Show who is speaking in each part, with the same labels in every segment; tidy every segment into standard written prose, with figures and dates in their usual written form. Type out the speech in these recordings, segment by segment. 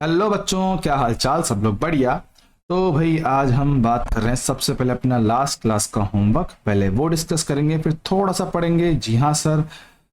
Speaker 1: Hello बच्चों, क्या हाल चाल? सब लोग बढ़िया। तो भाई आज हम बात कर रहे हैं सबसे पहले अपना लास्ट क्लास का होमवर्क, पहले वो डिस्कस करेंगे फिर थोड़ा सा पढ़ेंगे। जी हाँ सर।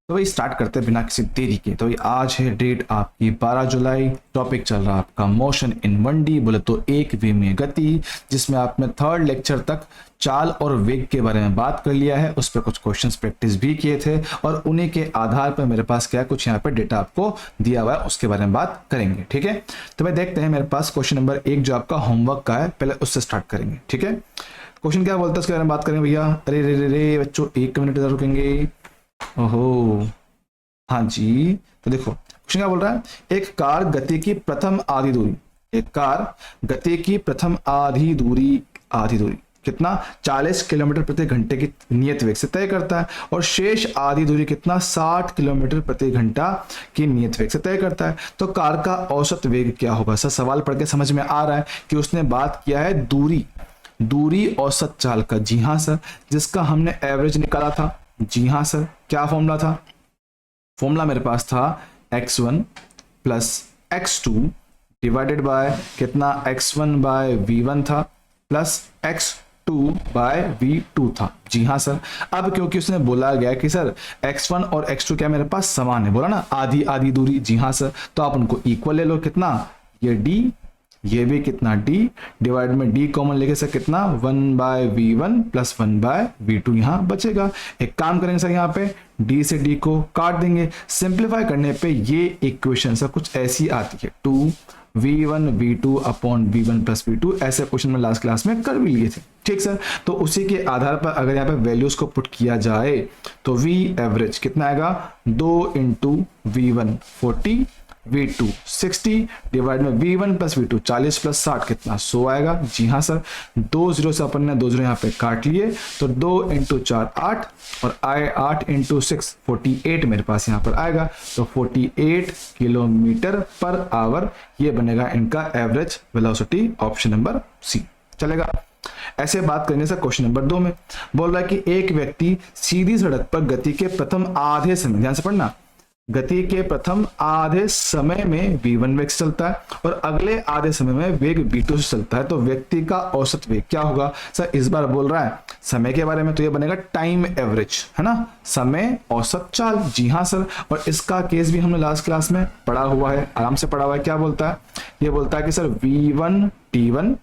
Speaker 1: तो भाई स्टार्ट करते हैं बिना किसी देरी के। तो भाई आज है डेट आपकी 12 जुलाई। टॉपिक चल रहा है आपका मोशन इन 1D, बोले तो एक वे में गति, जिसमें आपने थर्ड लेक्चर तक चाल और वेग के बारे में बात कर लिया है। उस पर कुछ क्वेश्चंस प्रैक्टिस भी किए थे और उन्हीं के आधार पर मेरे पास क्या कुछ यहाँ पे डेटा आपको दिया हुआ है, उसके बारे में बात करेंगे। ठीक है, तो भाई देखते हैं। मेरे पास क्वेश्चन नंबर 1 जो आपका होमवर्क का है, पहले उससे स्टार्ट करेंगे। ठीक है, क्वेश्चन क्या बोलता है उसके बारे में बात करेंगे भैया। अरे रे रे रे बच्चों, 1 मिनट इधर रुकेंगे। ओहो, हाँ जी। तो देखो क्वेश्चन क्या बोल रहा है। एक कार गति की प्रथम आधी दूरी, एक कार गति की प्रथम आधी दूरी कितना 40 किलोमीटर प्रति घंटे की नियत वेग से तय करता है, और शेष आधी दूरी कितना 60 किलोमीटर प्रति घंटा की नियत वेग से तय करता है। तो कार का औसत वेग क्या होगा? सर सवाल पढ़ के समझ में आ रहा है कि उसने बात किया है दूरी औसत चाल का। जी हाँ सर, जिसका हमने एवरेज निकाला था। जी हाँ सर, क्या फॉर्मूला था? फॉर्मूला मेरे पास था x1 plus x2 divided bye कितना x1 बाय v1 था, प्लस x2 बाय v2 था। जी हाँ सर। अब क्योंकि उसने बोला गया कि सर x1 और x2 क्या मेरे पास समान है, बोला ना आधी आधी दूरी। जी हाँ सर, तो आप उनको इक्वल ले लो। कितना? ये d, ये भी कितना d, डिवाइड में d कॉमन लेके सर कितना 1/v1 प्लस 1/v2 यहाँ बचेगा। एक काम करेंगे सर, यहाँ पे d से d को काट देंगे। सिंप्लीफाई करने पे ये इक्वेशन सर कुछ ऐसी आती है 2v1 v2 upon v1 plus v2। ऐसे क्वेश्चन में लास्ट क्लास में कर भी लिए थे। ठीक सर, तो उसी के आधार पर अगर यहाँ पे वैल्यूज को पुट किया जाए तो v एवरेज कितना आएगा 2 इंटू v1 40, v2 60 डिवाइड में v1 प्लस v2 40 प्लस 60 कितना 100 आएगा। जी हाँ सर, 2 जीरो से अपन ने 2 जीरो यहाँ पे काट लिए, तो 2 इंटू 4 8 और 8 इंटू 6 48 मेरे पास यहाँ पर आएगा। तो 48 किलोमीटर पर आवर ये बनेगा इनका average velocity, option number C चलेगा। ऐसे बात करने से क्वेश्चन नंबर 2 में बोल रहा है कि एक व्यक्ति सीधी सड़क पर गति के प्रथम आधे समय, ध्यान से पढ़ना, गति के प्रथम आधे समय में v1 वेग से चलता है और अगले आधे समय में वेग v2 से चलता है, तो व्यक्ति का औसत वेग क्या होगा? सर इस बार बोल रहा है समय के बारे में, तो ये बनेगा टाइम एवरेज, है ना, समय औसत चाल। जी हाँ सर, और इसका केस भी हमने लास्ट क्लास में पढ़ा हुआ है, आराम से पढ़ा हुआ है। क्या बोलता है? ये बोलता है कि sir v1 t1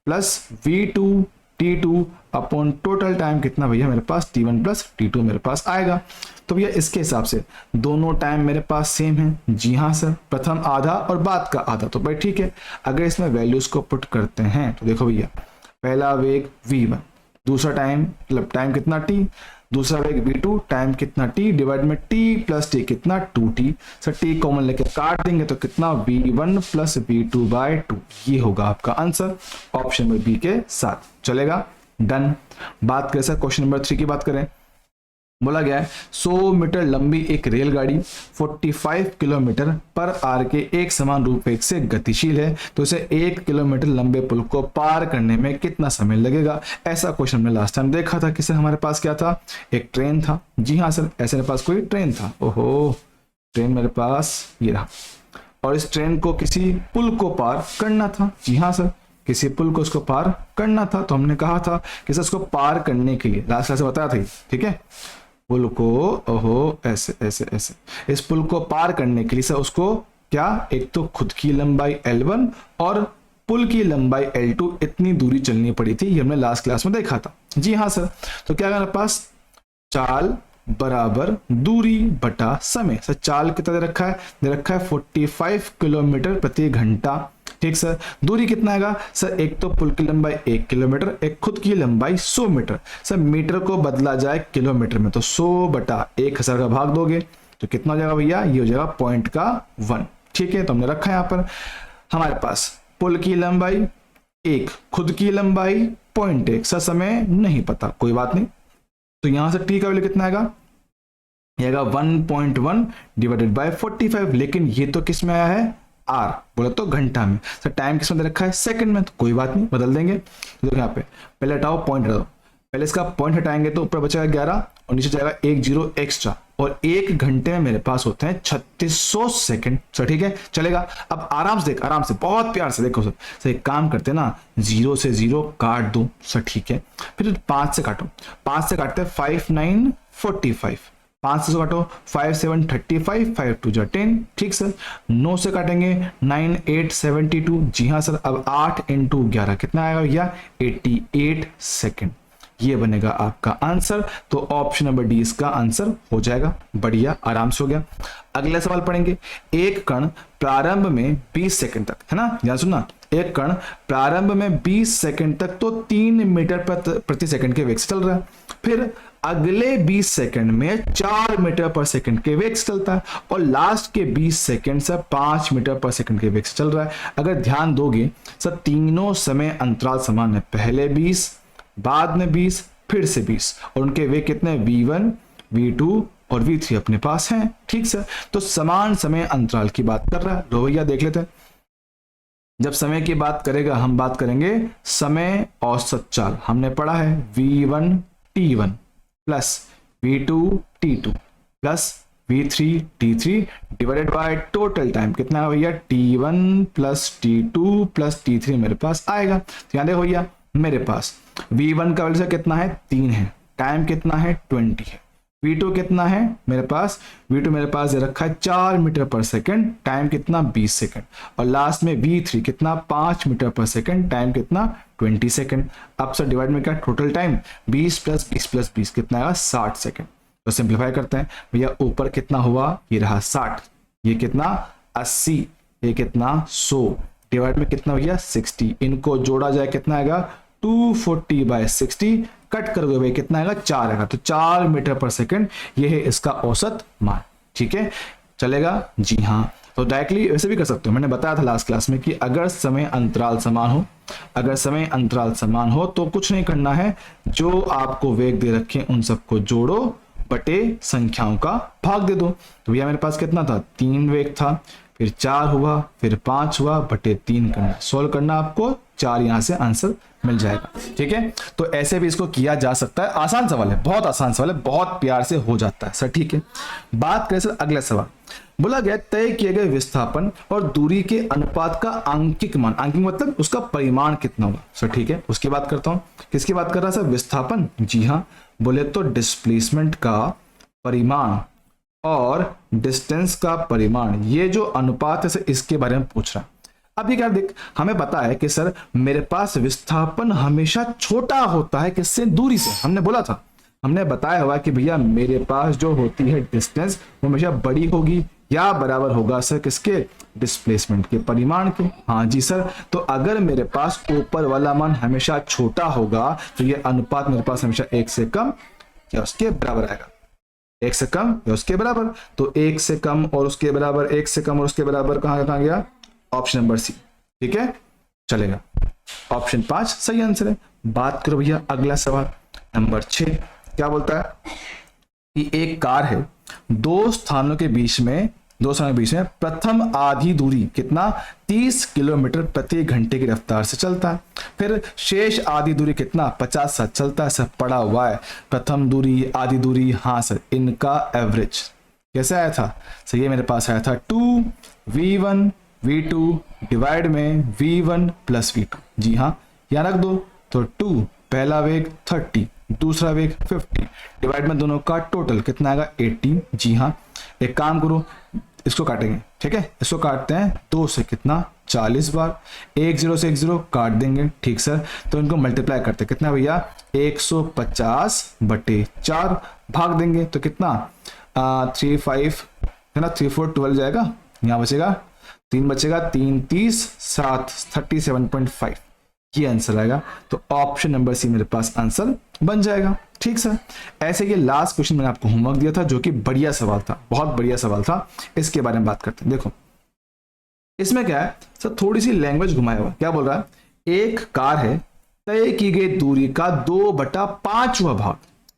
Speaker 1: plus v2 t2 upon total time कितना भैया मेरे पास t1 प्लस t2 मेरे पास आएगा। तो भैया इसके हिसाब से दोनों टाइम मेरे पास सेम है। जी हाँ सर, प्रथम आधा और बाद का आधा, तो भाई ठीक है। अगर इसमें वैल्यूज को पुट करते हैं तो देखो भैया, पहला वेग v1, दूसरा टाइम मतलब टाइम कितना t, दूसरा वेग v2 टाइम कितना t डिवाइड में t प्लस t कितना 2t। सर t कॉमन लेके काट देंगे तो कितना v1 प्लस v2 बाय 2, ये होगा आपका आंसर ऑप्शन नंबर बी के साथ। चलेगा, डन। बात करें सर क्वेश्चन नंबर 3 की बात करें। बोला गया है 100 मीटर लंबी एक रेलगाड़ी 45 किलोमीटर पर आवर के एक समान रूप वेग से गतिशील है, तो इसे 1 किलोमीटर लंबे पुल को पार करने में कितना समय लगेगा? ऐसा क्वेश्चन हमने लास्ट टाइम देखा था कि सर हमारे पास क्या था, एक ट्रेन था। जी हाँ सर, ऐसे मेरे पास कोई ट्रेन था। ओहो, ट्रेन मेरे पास ये रहा, और इस ट्रेन को किसी पुल को पार करना था। जी हाँ सर, किसी पुल को उसको पार करना था, तो हमने कहा था कि सर उसको पार करने के लिए लास्ट क्लास में बताया था। ठीक है, पुल को ओहो ऐसे ऐसे ऐसे, इस पुल को पार करने के लिए सर उसको क्या, एक तो खुद की लंबाई L1 और पुल की लंबाई L2 इतनी दूरी चलनी पड़ी थी, ये हमने लास्ट क्लास में देखा था। जी हाँ सर, तो क्या हमारे पास चाल बराबर दूरी बटा समय। सर चाल कितना दे रखा है? दे रखा है 45 किलोमीटर प्रति घंटा। ठीक सर, दूरी कितना आएगा? सर एक तो पुल की लंबाई 1 किलोमीटर, एक खुद की लंबाई 100 मीटर। सर मीटर को बदला जाए किलोमीटर में, तो 100 बटा 1000 का भाग दोगे तो कितना हो जाएगा भैया? ये हो जाएगा पॉइंट का 1। ठीक है, तो हमने रखा है यहाँ पर हमारे पास पुल की लंबाई 1, खुद की लंबाई 0.1। सर समय नहीं पता, कोई बात नहीं, तो यहां से टी का वैल्यू कितना आएगा? ये आएगा 1.1 डिवाइडेड बाय 45। लेकिन ये तो किस में आया है? आर, बोला तो घंटा में। सर टाइम किस में दे रखा है? सेकंड में, तो कोई बात नहीं, बदल देंगे। तो देखो यहाँ पे पहले हटाओ पॉइंट हटाओ, पहले इसका पॉइंट हटाएंगे तो ऊपर बचेगा 11 और नीचे जाएगा 1 0 एक्स्ट्रा। और 1 घंटे में मेरे पास होते हैं 3600 सेकंड। सर ठीक है, चलेगा। अब आराम से देख, आराम से, बहुत प्यार से देखो सर। एक काम करते हैं ना, 0 से 0 काट दो सर, ठीक है। फिर 5 से काटो, 5 से काटते हैं 5 9 45, 5 से काटो 5 7 35, 5 2 जा 10, ठीक सर। 9 से काटेंगे 9 8 72, जी हाँ सर। अब 8 इंटू 11 कितना आएगा भैया, 88 सेकेंड। ये बनेगा आपका आंसर। तो ऑप्शन नंबर डी इसका आंसर हो जाएगा। बढ़िया, आराम से हो गया। अगला सवाल पढ़ेंगे। एक कण प्रारंभ में 20 सेकंड तक, है ना, ध्यान सुनना, एक कण प्रारंभ में 20 सेकंड तक तो 3 मीटर प्रति सेकंड के वेग से चल रहा है, फिर अगले 20 सेकंड में 4 मीटर पर सेकंड के वेग से चलता है, और लास्ट के 20 सेकंड से 5 मीटर पर सेकंड के वेग से चल रहा है। अगर ध्यान दोगे सर, तीनों समय अंतराल समान है, पहले 20, बाद में 20, फिर से 20, और उनके वेग कितने, v1 v2 और v3 अपने पास हैं, ठीक सर। तो समान समय अंतराल की बात कर रहा है। लो भैया देख लेते हैं। जब समय की बात करेगा, हम बात करेंगे समय औसत चाल। हमने पढ़ा है v1 t1 plus v2 t2 plus v3 t3 divided by total time कितना है भैया, t1 plus t2 plus t3 मेरे पास आएगा। तो यहाँ देखो भैया, मेरे पास v1 का वैल्यू कितना है, 3 है, टाइम कितना है, 20 है। v2 कितना है मेरे पास, v2 मेरे पास दे रखा है 4 मीटर पर सेकंड, टाइम कितना, 20 सेकंड। और लास्ट में v3 कितना, 5 मीटर पर सेकंड, टाइम कितना, 20 सेकंड। अब सर डिवाइड में क्या, टोटल टाइम 20 प्लस 20 प्लस 20 कितना आएगा, 60 सेकंड। तो सिंप्लीफाई करते हैं भैया, ऊपर कितना हुआ, ये रहा 60, ये कितना 80, ये कितना 100, डिवाइड में कितना भैया 60, इनको जोड़ा जाए कितना आएगा 240/60, कट कर दो भाई कितना आएगा 4 आएगा। तो 4 मीटर पर सेकंड ये है इसका औसत मान, ठीक है, चलेगा, जी हाँ। तो डायरेक्टली वैसे भी कर सकते हो, मैंने बताया था लास्ट क्लास में कि अगर समय अंतराल समान हो, अगर समय अंतराल समान हो तो कुछ नहीं करना है, जो आपको वेग दे रखे उन सबको जोड़ो बटे संख्याओं का भाग दे दो। तो भैया मेरे पास कितना था, 3 वेग था, फिर 4 हुआ, फिर 5 हुआ, बटे 3 करना, सोल्व करना, आपको 4 यहां से आंसर मिल जाएगा, ठीक है। तो ऐसे भी इसको किया जा सकता है, आसान सवाल है, बहुत आसान सवाल है, बहुत प्यार से हो जाता है सर, ठीक है। बात करें सर अगला सवाल, बोला गया तय किए गए विस्थापन और दूरी के अनुपात का आंकिक मान, आंकिक मतलब उसका परिमाण कितना होगा सर, ठीक है, उसकी बात करता हूं। किसकी बात कर रहा है सर, विस्थापन, जी हाँ, बोले तो डिस्प्लेसमेंट का परिमाण और डिस्टेंस का परिमाण, ये जो अनुपात है सर, इसके बारे में पूछ रहा है। अब ये क्या देख, हमें पता है कि सर मेरे पास विस्थापन हमेशा छोटा होता है किससे, दूरी से। हमने बोला था, हमने बताया हुआ कि भैया मेरे पास जो होती है डिस्टेंस वो हमेशा बड़ी होगी या बराबर होगा सर किसके, डिस्प्लेसमेंट के परिमाण के। हाँ जी सर, तो अगर मेरे पास ऊपर वाला मान हमेशा छोटा होगा तो ये अनुपात मेरे पास हमेशा 1 से कम या उसके बराबर आएगा, 1 से कम या उसके बराबर। तो 1 से कम और उसके बराबर, 1 से कम और उसके बराबर कहाँ गया, ऑप्शन नंबर सी, ठीक है, चलेगा। ऑप्शन 5 सही आंसर है। बात करो भैया अगला सवाल नंबर 6, क्या बोलता है कि एक कार है, दो स्थानों के बीच में प्रथम आधी दूरी कितना, 30 किलोमीटर प्रति घंटे की रफ्तार से चलता है, फिर शेष आधी दूरी कितना, 50 से चलता है। सब पड़ा हुआ है, प्रथम दूरी, आधी दूरी, हाँ सर, इनका एवरेज कैसे आया था सर, ये मेरे पास आया था 2v1 v2 डिवाइड में v1 प्लस v2, जी हाँ, यहाँ रख दो। तो 2 पहला वेग 30, दूसरा वेग 50, डिवाइड में दोनों का टोटल कितना आएगा 18, जी हाँ। एक काम करो, इसको काटेंगे, ठीक है, इसको काटते हैं 2 से कितना 40 बार, 1 0 से 1 0 काट देंगे, ठीक सर। तो इनको मल्टीप्लाई करते कितना भैया 150/4 भाग देंगे तो कितना 3 5 है ना, 3 4 12 जाएगा, यहाँ बचेगा 3 बचेगा, 3 30 7 37.5, ये आंसर आएगा। तो ऑप्शन नंबर सी मेरे पास आंसर बन जाएगा, ठीक सर। ऐसे ये लास्ट क्वेश्चन मैंने आपको होमवर्क दिया था जो कि बढ़िया सवाल था, बहुत बढ़िया सवाल था, इसके बारे में बात करते हैं। देखो इसमें क्या है सर, थोड़ी सी लैंग्वेज घुमाया हुआ, क्या बोल रहा है, एक कार है, तय की गई दूरी का 2/5वां भाग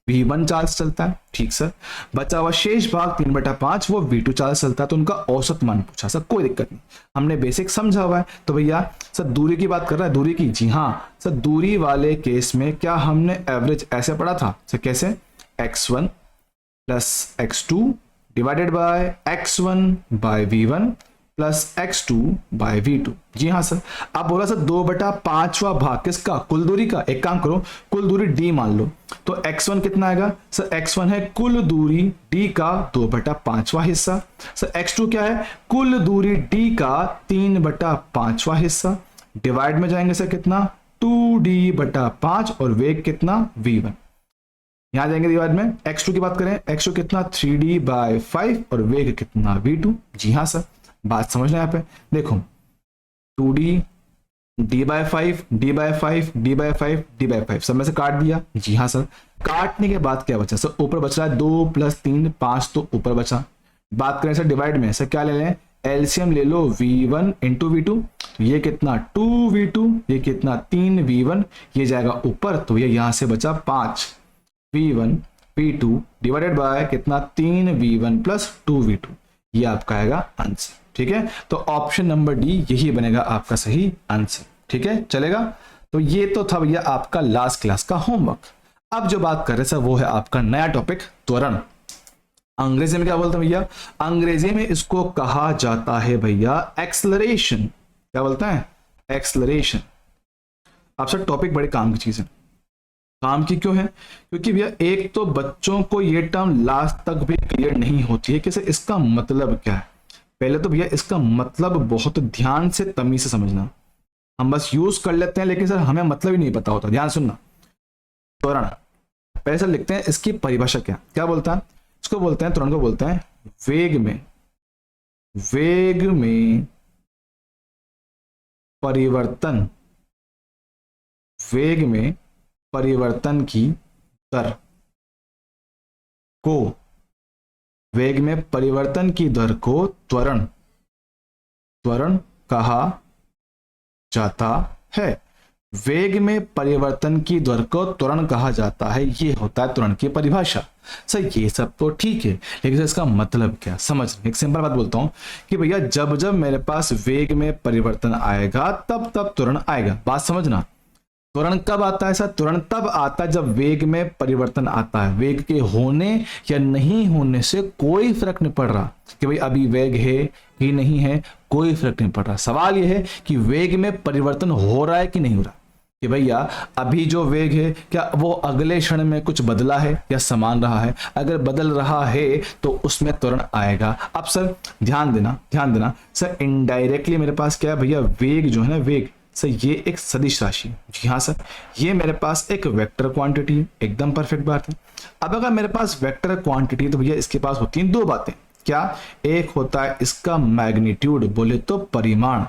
Speaker 1: v1 चार्ज चलता है, ठीक सर, बचा हुआ शेष भाग 3/5 वो v2 चार्ज चलता है। तो उनका औसत मान पूछा सर, कोई दिक्कत नहीं, हमने बेसिक समझा हुआ है। तो भैया सर दूरी की बात कर रहा है, दूरी की, जी हाँ सर, दूरी वाले केस में क्या हमने एवरेज ऐसे पढ़ा था सर, कैसे, x1 plus x2 divided by x1 by v1 plus x2 by v2। जी हाँ सर, आप बोला सर 2/5वां भाग किसका, कुल दूरी का। एक काम करो, कुल दूरी d मान लो, तो x1 कितना आएगा सर, x1 है कुल दूरी d का 2/5वां हिस्सा। सर x2 क्या है, कुल दूरी d का 3/5वां हिस्सा। डिवाइड में जाएंगे सर कितना, 2d/5 और वेग कितना v1। यहां जाएंगे डिवाइड में, x2 की बात करें, x2 कितना 3d/5 और वेग कितना v2। जी हाँ सर, बात समझना यहाँ पे देखो, 2d d/5 d/5 d/5 d/5 सब में से काट दिया। जी हाँ सर, काटने के बाद क्या बचा सर, ऊपर बच रहा है 2 + 3 5, तो ऊपर बचा। बात करें सर डिवाइड में, सर क्या ले लें, एलसीएम ले लो v1 इंटू v2, तो ये कितना 2v2, ये कितना 3v1, ये जाएगा ऊपर, तो ये यहां से बचा 5v1 v2 डिवाइडेड बाय कितना 3v1 प्लस 2v2, ये आपका आएगा आंसर। ठीक है, तो ऑप्शन नंबर डी यही बनेगा आपका सही आंसर। ठीक है, चलेगा। तो ये तो था भैया आपका लास्ट क्लास का होमवर्क। अब जो बात कर रहे सर वो है आपका नया टॉपिक त्वरण। अंग्रेजी में क्या बोलते हैं भैया, अंग्रेजी में इसको कहा जाता है भैया एक्सलरेशन। क्या बोलते हैं, एक्सलरेशन। अब सर टॉपिक बड़े काम की चीज है। काम की क्यों है, क्योंकि भैया एक तो बच्चों को ये टर्म लास्ट तक भी क्लियर नहीं होती है कि सर इसका मतलब क्या है। पहले तो भैया इसका मतलब बहुत ध्यान से तमीज से समझना, हम बस यूज कर लेते हैं लेकिन सर हमें मतलब ही नहीं पता होता। ध्यान सुनना, त्वरण पहले सर लिखते हैं, इसकी परिभाषा क्या क्या बोलता है, इसको बोलते हैं त्वरण को बोलते हैं वेग में परिवर्तन, वेग में परिवर्तन की दर को, वेग में परिवर्तन की दर को त्वरण कहा जाता है। वेग में परिवर्तन की दर को त्वरण कहा जाता है, ये होता है त्वरण की परिभाषा। सर ये सब तो ठीक है, लेकिन सर इसका मतलब क्या, समझ। एक सिंपल बात बोलता हूं कि भैया जब जब मेरे पास वेग में परिवर्तन आएगा तब तब त्वरण आएगा। बात समझना, त्वरण कब आता है सर, त्वरण तब आता है जब वेग में परिवर्तन आता है। वेग के होने या नहीं होने से कोई फर्क नहीं पड़ रहा कि भाई अभी वेग है कि नहीं है, कोई फर्क नहीं पड़ रहा। सवाल यह है कि वेग में परिवर्तन हो रहा है कि नहीं हो रहा, कि भैया अभी जो वेग है क्या वो अगले क्षण में कुछ बदला है या समान रहा है। अगर बदल रहा है तो उसमें त्वरण आएगा। अब सर ध्यान देना सर, इनडायरेक्टली मेरे पास क्या है भैया, वेग जो है ना, वेग सर ये एक सदिश राशि। जी हाँ सर, ये मेरे पास एक वेक्टर क्वांटिटी है, एकदम परफेक्ट बात है। अब अगर मेरे पास वेक्टर क्वांटिटी तो भैया इसके पास होती हैं दो बातें। क्या, एक होता है इसका मैग्नीट्यूड, बोले तो परिमाण,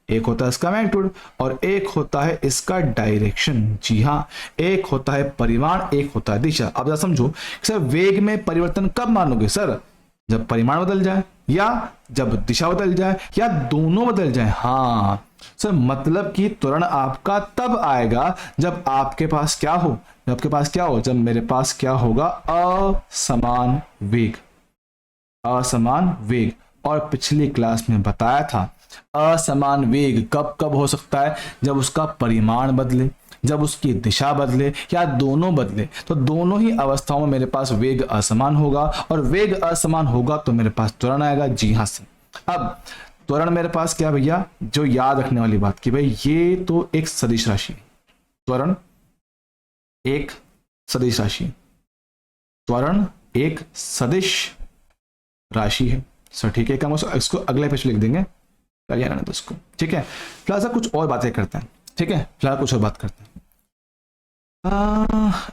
Speaker 1: एक होता है इसका मैग्नीट्यूड और एक होता है इसका डायरेक्शन। जी हाँ, एक होता है परिमाण, एक होता है दिशा। अब जरा समझो सर, वेग में परिवर्तन कब मानोगे सर, जब परिमाण बदल जाए या जब दिशा बदल जाए या दोनों बदल जाए। हाँ सर, मतलब कि त्वरण आपका तब आएगा जब आपके पास क्या हो, जब मेरे पास क्या होगा, असमान वेग, असमान वेग। और पिछली क्लास में बताया था असमान वेग कब कब हो सकता है, जब उसका परिमाण बदले, जब उसकी दिशा बदले या दोनों बदले। तो दोनों ही अवस्थाओं में मेरे पास वेग असमान होगा और वेग असमान होगा तो मेरे पास त्वरण आएगा। जी हाँ सर, अब त्वरण मेरे पास क्या भैया, जो याद रखने वाली बात कि भाई ये तो एक सदिश राशि, त्वरण एक सदिश राशि, त्वरण एक सदिश राशि है सर। ठीक है, हम इसको अगले पेज लिख देंगे, करिए ना इसको। ठीक है, फिलहाल कुछ और बातें करते हैं। ठीक है, फिलहाल कुछ और बात करते हैं।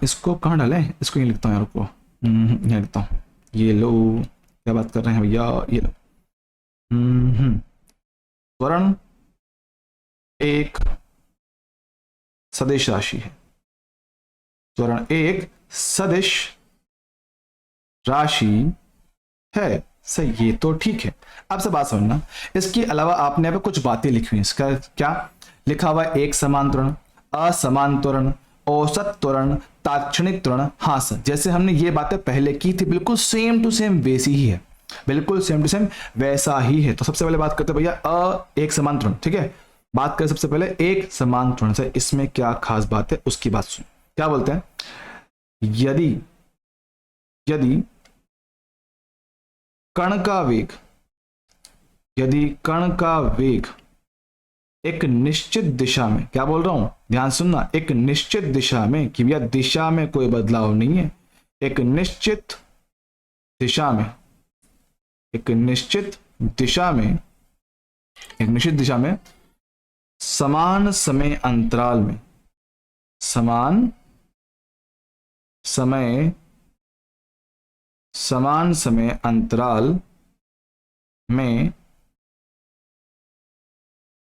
Speaker 1: इसको कहाँ डालें, इसको यहीं लिखता हूँ यार को, यहाँ लिखता हूँ। ये लो, क्या बात कर रहे हैं भैया, ये लो। त्वरण एक सदिश राशि है, त्वरण एक सदिश राशि है सर, ये तो ठीक है। अब से बात समझना, इसके अलावा आपने यहाँ पे कुछ बातें लिखी हुई। इसका क्या लिखा हुआ है, एक समान त्वरण, असमान त्वरण, औसत त्वरण, तात्क्षणिक त्वरण। हाँ सर, जैसे हमने ये बातें पहले की थी, बिल्कुल सेम टू सेम वैसी ही है, बिल्कुल सेम टू सेम वैसा ही है। तो सबसे पहले बात करते हैं भैया एक समान त्वरण। ठीक है, बात करें सबसे पहले एक समान त्वरण से, इसमें क्या खास बात है उसकी बात सुन। क्या बोलते हैं, यदि कण का वेग, यदि कण का वेग एक निश्चित दिशा में, क्या बोल रहा हूं ध्यान सुनना, एक निश्चित दिशा में, कि भैया दिशा में कोई बदलाव नहीं है, एक निश्चित दिशा में, एक निश्चित दिशा में, एक निश्चित दिशा में समान समय अंतराल में, समान समय अंतराल में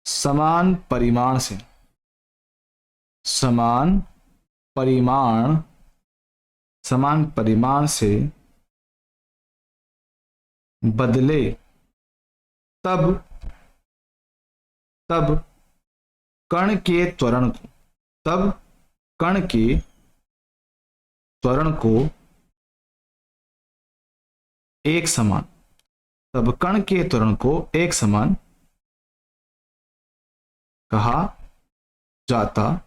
Speaker 1: समान परिमाण से, समान परिमाण से बदले, तब कण के त्वरण को, तब कण के त्वरण को एक समान, तब कण के त्वरण को एक समान कहा जाता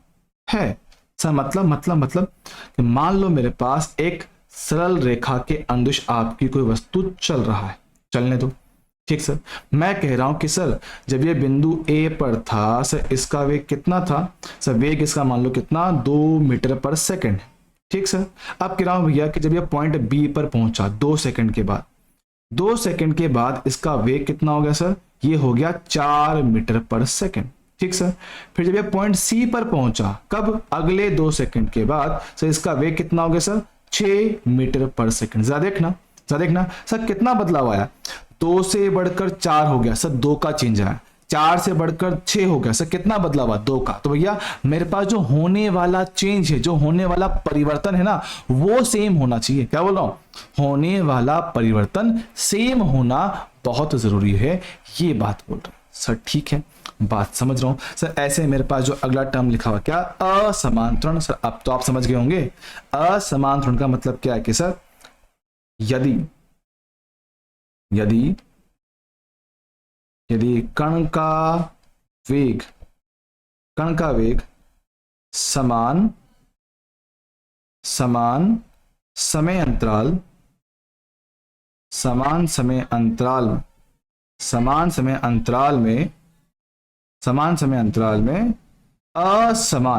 Speaker 1: है। सर मतलब कि मान लो मेरे पास एक सरल रेखा के अंदुश आपकी कोई वस्तु चल रहा है, चलने दो, ठीक सर। मैं कह रहा हूं कि सर जब ये बिंदु ए पर था, सर इसका वेग कितना था, सर वेग इसका मान लो कितना 2 मीटर पर सेकंड, ठीक सर। अब कह रहा हूं भैया कि जब ये पॉइंट बी पर पहुंचा 2 सेकंड के बाद, 2 सेकंड के बाद इसका वेग कितना हो गया सर, ये हो गया 4 मीटर पर सेकंड, ठीक सर। फिर जब ये पॉइंट सी पर पहुंचा, कब, अगले 2 सेकंड के बाद, सर इसका वेग कितना हो गया सर, 6 मीटर पर सेकंड। जरा देखना सर कितना बदलाव आया, 2 से बढ़कर 4 हो गया सर, 2 का चेंज आया, 4 से बढ़कर 6 हो गया सर, कितना बदलाव हुआ, 2 का। तो भैया मेरे पास जो होने वाला चेंज है, जो होने वाला परिवर्तन है ना, वो सेम होना चाहिए। क्या बोल रहा हूं, होने वाला परिवर्तन सेम होना बहुत जरूरी है, ये बात बोल रहा हूं सर, ठीक है, बात समझ रहा हूं सर। ऐसे मेरे पास जो अगला टर्म लिखा हुआ क्या, असमान त्वरण, सर अब तो आप समझ गए होंगे। असमान त्वरण का मतलब क्या है कि सर यदि कण का वेग समान समय अंतराल में असमान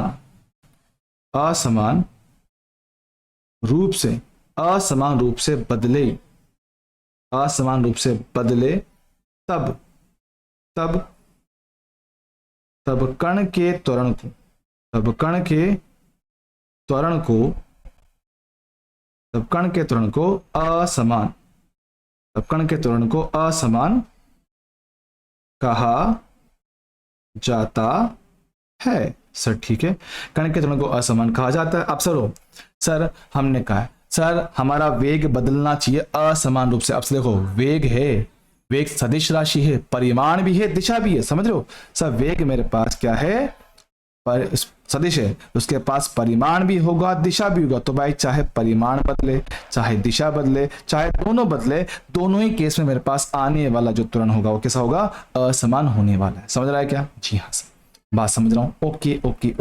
Speaker 1: रूप से बदले, तब कण के त्वरण को असमान कहा जाता है। सर ठीक है, कण के त्वरण को असमान कहा जाता है। अब सर हमने कहा सर हमारा वेग बदलना चाहिए असमान रूप से। अब देखो वेग है, वेग सदिश राशि है, परिमाण भी है, दिशा भी है, समझ रहे हो सर। वेग मेरे पास क्या है, सदिश है, उसके पास परिमाण भी होगा, दिशा भी होगा। तो भाई चाहे परिमाण बदले, चाहे दिशा बदले, चाहे दोनों बदले, दोनों ही केस में मेरे पास आने वाला जो त्वरण होगा वो कैसा होगा, असमान होने वाला है। समझ रहा है क्या, जी हाँ सर, बात समझ रहा हूँ।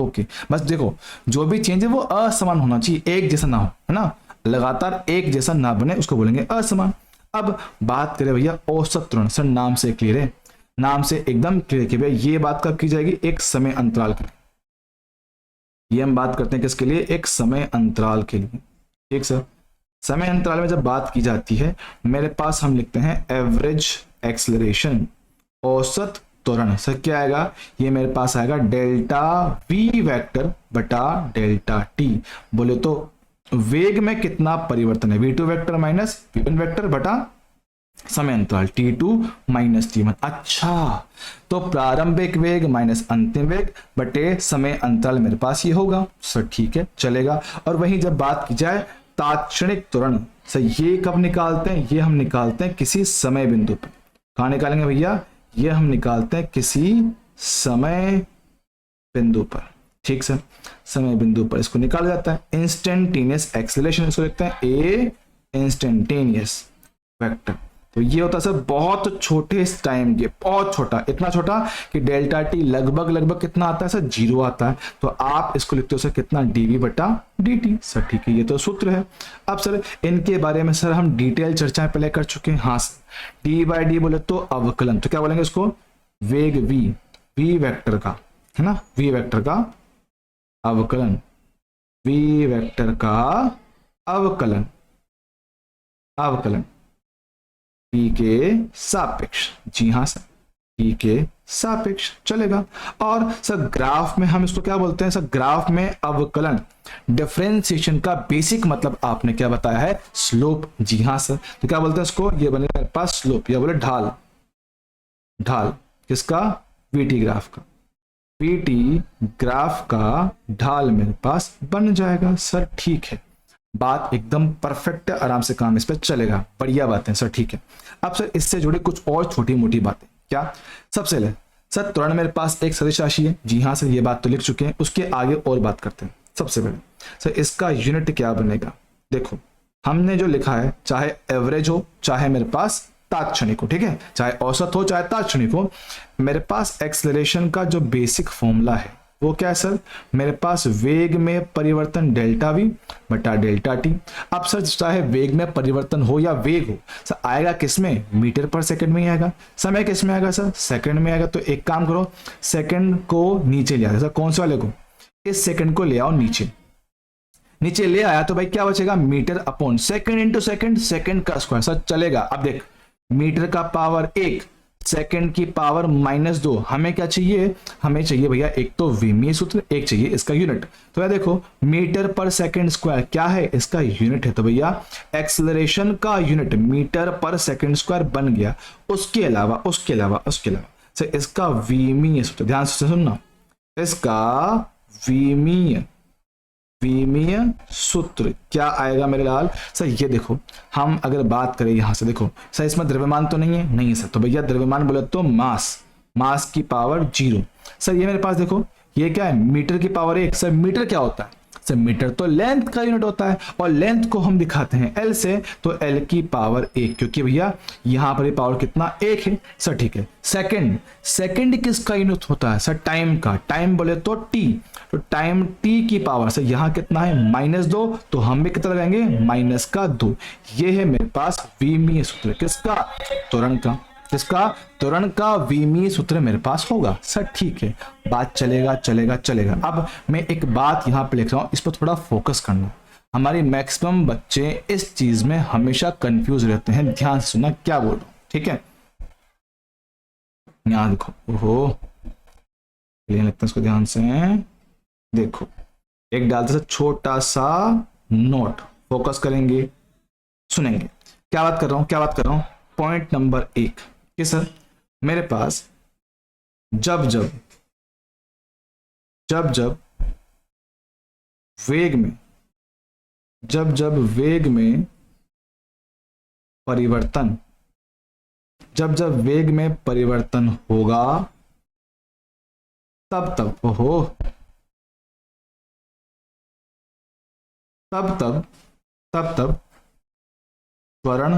Speaker 1: ओके, बस देखो जो भी चेंज है वो असमान होना चाहिए, एक जैसा ना हो, है ना, लगातार एक जैसा ना बने, उसको बोलेंगे असमान। अब बात करें भैया औसत त्वरण, सर नाम से क्लियर है, नाम से एकदम क्लियर कि भैया ये बात कब की जाएगी, एक समय अंतराल के लिए। ये हम बात करते हैं किसके लिए, एक समय अंतराल के लिए, ठीक सर। समय अंतराल में जब बात की जाती है मेरे पास हम लिखते हैं एवरेज एक्सेलरेशन, औसत त्वरण। सर क्या आएगा, ये मेरे पास आएगा डेल्टा वी वेक्टर बटा डेल्टा टी। बोले तो वेग में कितना परिवर्तन है, v2 vector minus v1 vector बटा समय अंतराल t2 माइनस t1। अच्छा, तो प्रारंभिक वेग माइनस अंतिम वेग बटे समय अंतराल मेरे पास ये होगा। सर ठीक है, चलेगा। और वहीं जब बात की जाए तात्क्षणिक त्वरण, सर ये कब निकालते हैं, ये हम निकालते हैं किसी समय बिंदु पर। कहां निकालेंगे भैया, ये हम निकालते हैं किसी समय बिंदु पर, ठीक सर, समय बिंदु पर इसको निकाला जाता है। इंस्टेंटेनियस एक्सेलरेशन इसको लिखते हैं ए इंस्टेंटेनियस वेक्टर, तो ये होता है सर बहुत छोटे टाइम के, बहुत छोटा, इतना छोटा कि डेल्टा टी लगभग लगभग कितना आता है सर, 0 आता है। तो आप इसको लिखते हो सर कितना, डीवी बटा dt। सर ठीक है, ये तो सूत्र है। अब सर इनके बारे में सर हम डिटेल चर्चाएं पहले कर चुके हैं। हाँ सर, डी बाई डी बोले तो अवकलन, तो क्या बोलेंगे इसको, वेग वी वेक्टर का, है ना, वी वेक्टर का अवकलन, वी वेक्टर का अवकलन, अवकलन टी के सापेक्ष। जी हाँ सर, टी के सापेक्ष चलेगा। और सर ग्राफ में हम इसको क्या बोलते हैं सर, ग्राफ में अवकलन डिफरेंशिएशन का बेसिक मतलब आपने क्या बताया है, स्लोप। जी हाँ सर, तो क्या बोलते हैं इसको, ये बनेगा मेरे पास स्लोप, या बोले ढाल, ढाल किसका, वीटी ग्राफ का, वीटी ग्राफ का ढाल मेरे पास बन जाएगा। सर ठीक है, बात एकदम परफेक्ट है, आराम से काम इस पर चलेगा, बढ़िया बातें सर ठीक है। अब सर इससे जुड़ी कुछ और छोटी मोटी बातें, क्या, सबसे पहले सर त्वरण मेरे पास एक सदिश राशि है। जी हाँ सर, ये बात तो लिख चुके हैं, उसके आगे और बात करते हैं। सबसे पहले सर इसका यूनिट क्या बनेगा, देखो हमने जो लिखा है, चाहे एवरेज हो चाहे मेरे पास तात्क्षणिक हो, ठीक है, चाहे औसत हो चाहे तात्क्षणिक हो, मेरे पास एक्सेलरेशन का जो बेसिक फॉर्मूला है वो क्या है सर, मेरे पास वेग में परिवर्तन डेल्टा वी बटा डेल्टा टी। अब सर चाहे वेग में परिवर्तन हो या वेग हो, सर आएगा किस में, मीटर पर सेकंड में ही आएगा। समय किस में आएगा सर, सेकंड में आएगा। तो एक काम करो, सेकंड को नीचे ले आओ सर, कौन से वाले को, इस सेकंड को ले आओ नीचे, नीचे ले आया तो भाई क्या बचेगा, metre upon second into second, second का स्क्वायर। सर चलेगा। अब देख, मीटर का पावर 1, सेकंड की पावर -2, हमें क्या चाहिए, हमें चाहिए भैया एक तो विमीय सूत्र, एक चाहिए इसका यूनिट। तो यार देखो, मीटर पर सेकंड स्क्वायर क्या है, इसका यूनिट है। तो भैया एक्सेलरेशन का यूनिट मीटर पर सेकंड स्क्वायर बन गया। उसके अलावा सर इसका विमीय सूत्र, ध्यान से सुनना, इसका विमीय सूत्र क्या आएगा मेरे लाल, सर ये देखो, हम अगर बात करें यहां से, देखो सर इसमें द्रव्यमान तो नहीं है, नहीं सर, तो भैया द्रव्यमान बोले तो मास की पावर 0। सर ये मेरे पास देखो, ये क्या है, मीटर की पावर 1। सर मीटर क्या होता है, सर मीटर तो लेंथ का यूनिट होता है, और लेंथ को हम दिखाते हैं L से, तो L की पावर 1, क्योंकि भैया यहां पर पावर कितना, 1 है। सर ठीक है। सेकंड किसका यूनिट होता है सर, टाइम का, टाइम बोले तो T, तो टाइम T की पावर सर यहाँ कितना है, -2, तो हम भी कितना लगाएंगे, -2। ये है मेरे पास विमीय सूत्र, किसका, त्वरण का, किसका, त्वरण का विमीय सूत्र मेरे पास होगा। सर ठीक है, बात चलेगा। अब मैं एक बात यहाँ पे लिख रहा हूँ, इस पर थोड़ा फोकस करना। हमारी मैक्सिमम बच्चे इस चीज में हमेशा कंफ्यूज रहते हैं, ध्यान से सुनना क्या बोल रहा हूँ, ठीक है। यहाँ देखो, ओहो लगता है इसको, ध्यान से देखो, एक डालते से छोटा सा नोट, फोकस करेंगे, सुनेंगे क्या बात कर रहा हूं। पॉइंट नंबर 1 कि सर मेरे पास जब वेग में परिवर्तन, जब वेग में परिवर्तन होगा, तब त्वरण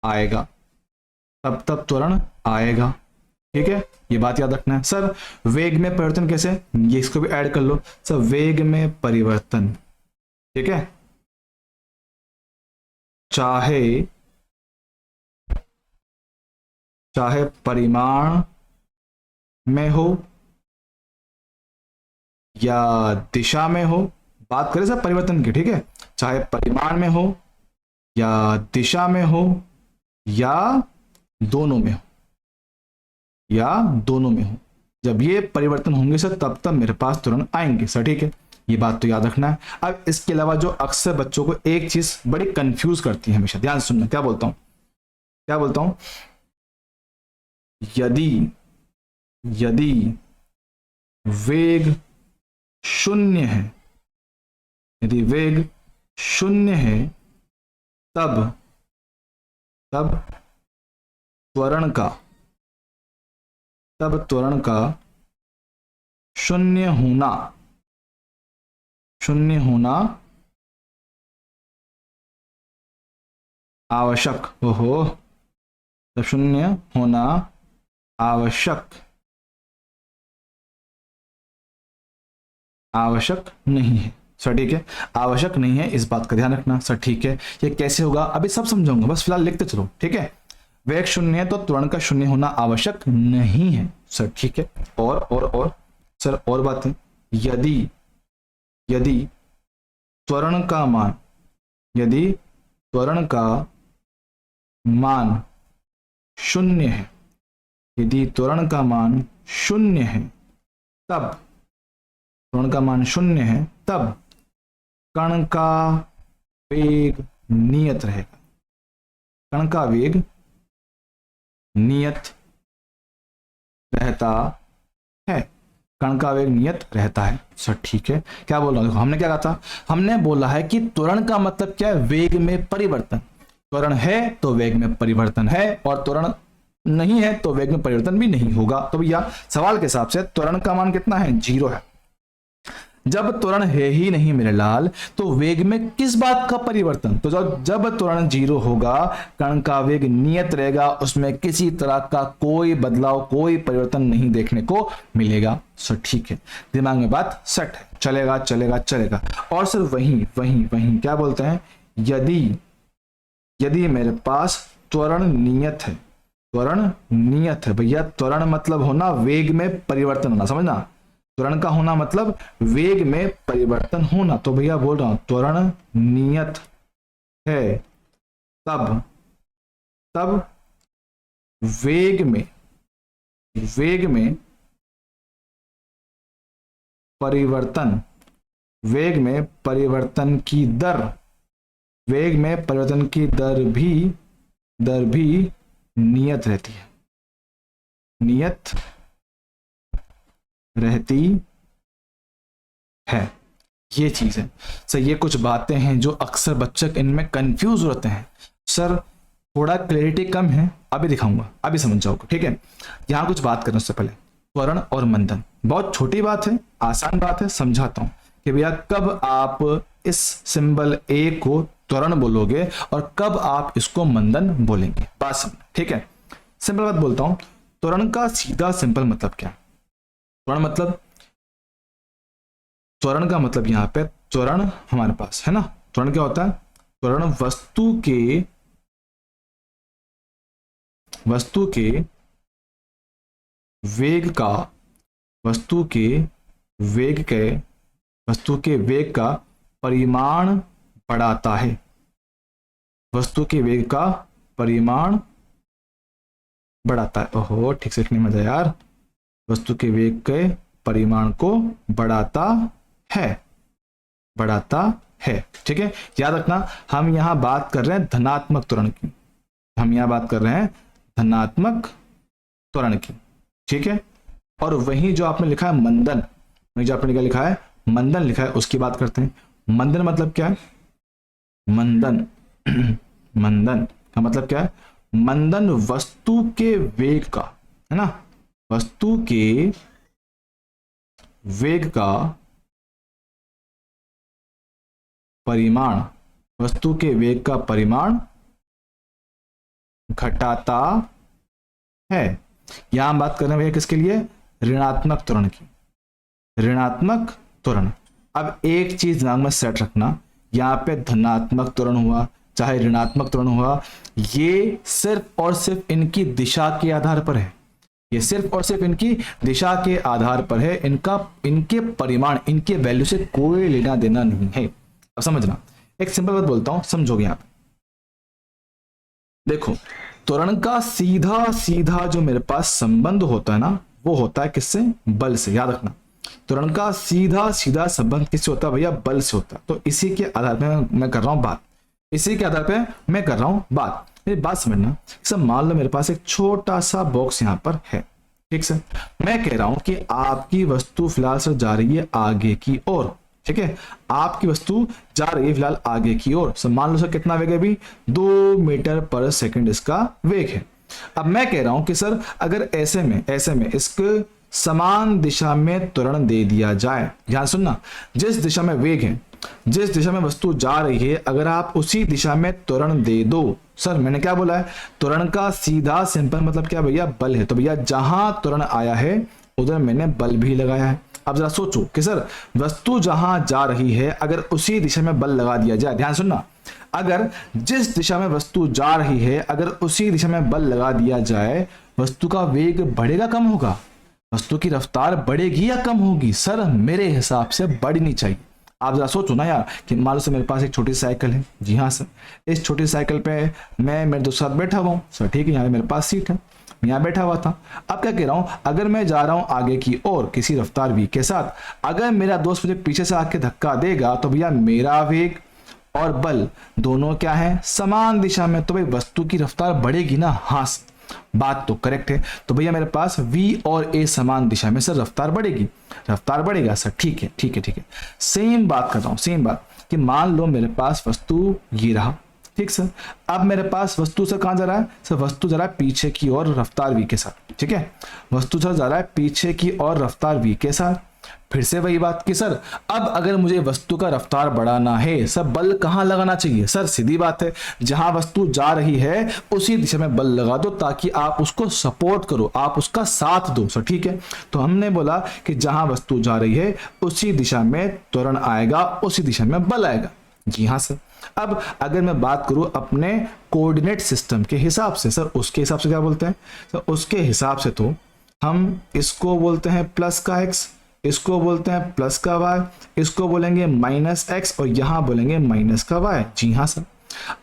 Speaker 1: आएगा, ठीक है, ये बात याद रखना है। सर वेग में परिवर्तन कैसे, ये इसको भी ऐड कर लो सर, वेग में परिवर्तन, ठीक है, चाहे परिमाण में हो या दिशा में हो, बात करें सर परिवर्तन की, ठीक है, चाहे परिमाण में हो या दिशा में हो या दोनों में हो, जब ये परिवर्तन होंगे सर तब मेरे पास तुरंत आएंगे सर, ठीक है, ये बात तो याद रखना है। अब इसके अलावा जो अक्सर बच्चों को एक चीज बड़ी कंफ्यूज करती है हमेशा, ध्यान सुनना क्या बोलता हूं, यदि वेग शून्य है, तब त्वरण का शून्य होना आवश्यक। ओहो, तो शून्य होना आवश्यक नहीं है सर। ठीक है, आवश्यक नहीं है, इस बात का ध्यान रखना सर। ठीक है, ये कैसे होगा अभी सब समझाऊंगा, बस फिलहाल लिखते चलो। ठीक है, वेग शून्य है तो त्वरण का शून्य होना आवश्यक नहीं है सर। ठीक है, और सर और बातें, यदि त्वरण का मान शून्य है, यदि त्वरण का मान शून्य है तब कण का वेग नियत रहेगा। कण का वेग नियत रहता है। कण का वेग नियत रहता है सर। ठीक है, क्या बोल रहा हूं, देखो हमने क्या कहा था, हमने बोला है कि त्वरण का मतलब क्या है, वेग में परिवर्तन। त्वरण है तो वेग में परिवर्तन है, और त्वरण नहीं है तो वेग में परिवर्तन भी नहीं होगा। तो भैया सवाल के हिसाब से त्वरण का मान कितना है, 0 है। जब त्वरण है ही नहीं मेरे लाल, तो वेग में किस बात का परिवर्तन, तो जब त्वरण 0 होगा, कण का वेग नियत रहेगा, उसमें किसी तरह का कोई बदलाव, कोई परिवर्तन नहीं देखने को मिलेगा सर। ठीक है, दिमाग में बात सेट है, चलेगा। और सर वही क्या बोलते हैं, यदि मेरे पास त्वरण नियत है भैया, त्वरण मतलब होना वेग में परिवर्तन होना, समझना। त्वरण का होना मतलब वेग में परिवर्तन होना। तो भैया बोल रहा हूं त्वरण नियत है तब वेग में परिवर्तन की दर भी नियत रहती है। ये चीज है सर। ये कुछ बातें हैं जो अक्सर बच्चे इनमें कंफ्यूज होते हैं सर, थोड़ा क्लैरिटी कम है, अभी दिखाऊंगा, अभी समझ जाओगे। ठीक है, यहां कुछ बात करने से पहले त्वरण और मंदन बहुत छोटी बात है, आसान बात है, समझाता हूं कि भैया कब आप इस सिंबल ए को त्वरण बोलोगे और कब आप इसको मंदन बोलेंगे, बात समझ। ठीक है, सिंपल बात बोलता हूं, त्वरण का सीधा सिंपल मतलब क्या, त्वरण का मतलब यहां पे त्वरण हमारे पास है ना। त्वरण क्या होता है, त्वरण वस्तु के वेग का परिमाण बढ़ाता है। वस्तु के वेग का परिमाण बढ़ाता है। ओहो, ठीक से लिखने में मजा यार। वस्तु के वेग के परिमाण को बढ़ाता है। ठीक है, याद रखना, हम यहां बात कर रहे हैं धनात्मक त्वरण की, त्वरण की। ठीक है, और वही जो आपने लिखा है मंदन, मंदन लिखा है, उसकी बात करते हैं। मंदन मतलब क्या है, मंदन का मतलब क्या है, मंदन वस्तु के वेग का, है ना, वस्तु के वेग का परिमाण घटाता है। यहां बात कर रहे हैं भैया किसके लिए, ऋणात्मक त्वरण की, ऋणात्मक त्वरण। अब एक चीज दिमाग में सेट रखना, यहां पे धनात्मक त्वरण हुआ चाहे ऋणात्मक त्वरण हुआ, ये सिर्फ और सिर्फ इनकी दिशा के आधार पर है। ये सिर्फ और सिर्फ इनकी दिशा के आधार पर है, इनके परिमाण, इनके वैल्यू से कोई लेना देना नहीं है। अब समझना, एक सिंपल बात बोलता हूं, समझोगे आप। देखो, त्वरण का सीधा जो मेरे पास संबंध होता है ना, वो होता है किससे, बल से। याद रखना, त्वरण का सीधा संबंध किससे होता है भैया, बल से होता है। तो इसी के आधार पर मैं कर रहा हूं बात, मेरी बात समझना। सब मान लो मेरे पास एक छोटा सा बॉक्स यहां पर है, ठीक है। मैं कह रहा हूं कि आपकी वस्तु फिलहाल से जा रही है आगे की ओर, ठीक है, आपकी वस्तु जा रही है फिलहाल आगे की ओर। सब मान लो सर कितना वेग है अभी, 2 मीटर पर सेकंड इसका वेग है। अब मैं कह रहा हूं कि सर अगर ऐसे में इसको समान दिशा में त्वरण दे दिया जाए, ध्यान सुनना, जिस दिशा में वेग है जिस दिशा में वस्तु जा रही है अगर आप उसी दिशा में त्वरण दे दो। सर मैंने क्या बोला है, त्वरण का सीधा सिंपल मतलब क्या भैया, बल है। तो भैया जहां त्वरण आया है उधर मैंने बल भी लगाया है। अब जरा सोचो कि सर वस्तु जहां जा रही है अगर उसी दिशा में बल लगा दिया जाए, ध्यान सुनना, अगर जिस दिशा में वस्तु जा रही है अगर उसी दिशा में बल लगा दिया जाए, वस्तु का वेग बढ़ेगा कम होगा, वस्तु की रफ्तार बढ़ेगी या कम होगी? सर मेरे हिसाब से बढ़नी चाहिए। आप जरा सोचो ना यार कि मान लो से मेरे पास एक छोटी साइकिल है, जी हाँ सर, इस छोटी साइकिल पे मैं मेरे दोस्त साथ बैठा हुआ हूँ सर, ठीक है, यहाँ मेरे पास सीट है, मैं यहाँ बैठा हुआ था। अब क्या कह रहा हूँ, अगर मैं जा रहा हूँ आगे की ओर किसी रफ्तार v के साथ, अगर मेरा दोस्त मुझे पीछे से आके धक्का देगा तो भैया मेरा वेग और बल दोनों क्या है, समान दिशा में, तो भाई वस्तु की रफ्तार बढ़ेगी ना। हाँ बात तो करेक्ट है। तो भैया मेरे पास v और a समान दिशा में, सर रफ्तार बढ़ेगी, रफ्तार बढ़ेगा सर, ठीक है ठीक है ठीक है। सेम बात कर रहा हूं, सेम बात कि मान लो मेरे पास वस्तु ये रहा, ठीक सर, अब मेरे पास वस्तु सर कहां जा रहा है, सर वस्तु जा रहा है पीछे की ओर रफ्तार v के साथ, ठीक है, वस्तु सर जा रहा है पीछे की ओर रफ्तार v के साथ। फिर से वही बात कि सर अब अगर मुझे वस्तु का रफ्तार बढ़ाना है, सर बल कहां लगाना चाहिए? सर सीधी बात है, जहां वस्तु जा रही है उसी दिशा में बल लगा दो ताकि आप उसको सपोर्ट करो, आप उसका साथ दो सर, ठीक है। तो हमने बोला कि जहां वस्तु जा रही है उसी दिशा में त्वरण आएगा, उसी दिशा में बल आएगा, जी हाँ सर। अब अगर मैं बात करूं अपने कोऑर्डिनेट सिस्टम के हिसाब से, सर उसके हिसाब से क्या बोलते हैं, सर उसके हिसाब से तो हम इसको बोलते हैं प्लस का x, इसको बोलते हैं प्लस का y, इसको बोलेंगे माइनस x और यहां बोलेंगे माइनस का y, जी हाँ सर।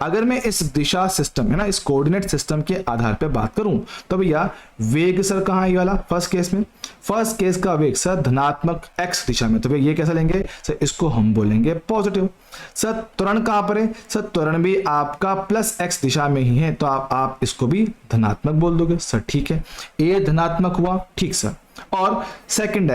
Speaker 1: अगर मैं इस दिशा सिस्टम है ना, इस कोऑर्डिनेट सिस्टम के आधार पे बात करूं तो भैया वेग सर कहां है, ये वाला फर्स्ट केस में, फर्स्ट केस का वेग सर धनात्मक x दिशा में, तो भैया ये कैसा लेंगे सर, इसको हम बोलेंगे पॉजिटिव। सर त्वरण कहां पर है, सर त्वरण भी आपका प्लस x दिशा में ही है, तो आप इसको भी धनात्मक बोल दोगे सर, ठीक है, ए धनात्मक हुआ, ठीक सर। और सेकंड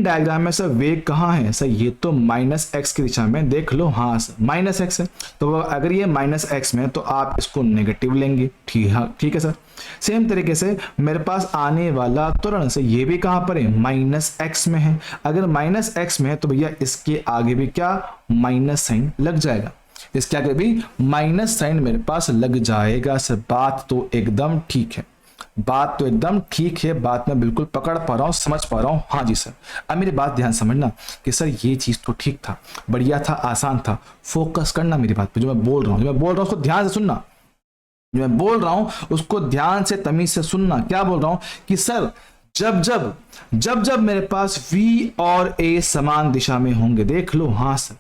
Speaker 1: डायग्राम में सर वेग कहाँ है, सर ये तो माइनस एक्स की दिशा में, देख लो, हाँ सर माइनस एक्स है, तो अगर ये माइनस एक्स में तो आप इसको नेगेटिव लेंगे, ठीक है सर। सेम तरीके से मेरे पास आने वाला त्वरण से ये भी कहां पर है, माइनस एक्स में है, अगर माइनस एक्स में है तो भैया इसके आगे भी क्या माइनस साइन लग जाएगा, इसके आगे भी माइनस साइन मेरे पास लग जाएगा सर। बात तो एकदम ठीक है, बात तो एकदम ठीक है, बात मैं बिल्कुल पकड़ पा रहा हूँ, समझ पा रहा हूँ, हाँ जी सर। अब मेरी बात ध्यान समझना कि सर ये चीज तो ठीक था, बढ़िया था, आसान था, फोकस करना मेरी बात पे, जो मैं बोल रहा हूँ उसको ध्यान से सुनना, जो मैं बोल रहा हूँ उसको ध्यान से तमीज से सुनना। क्या बोल रहा हूँ कि सर जब मेरे पास v और a समान दिशा में होंगे, देख लो, हाँ सर,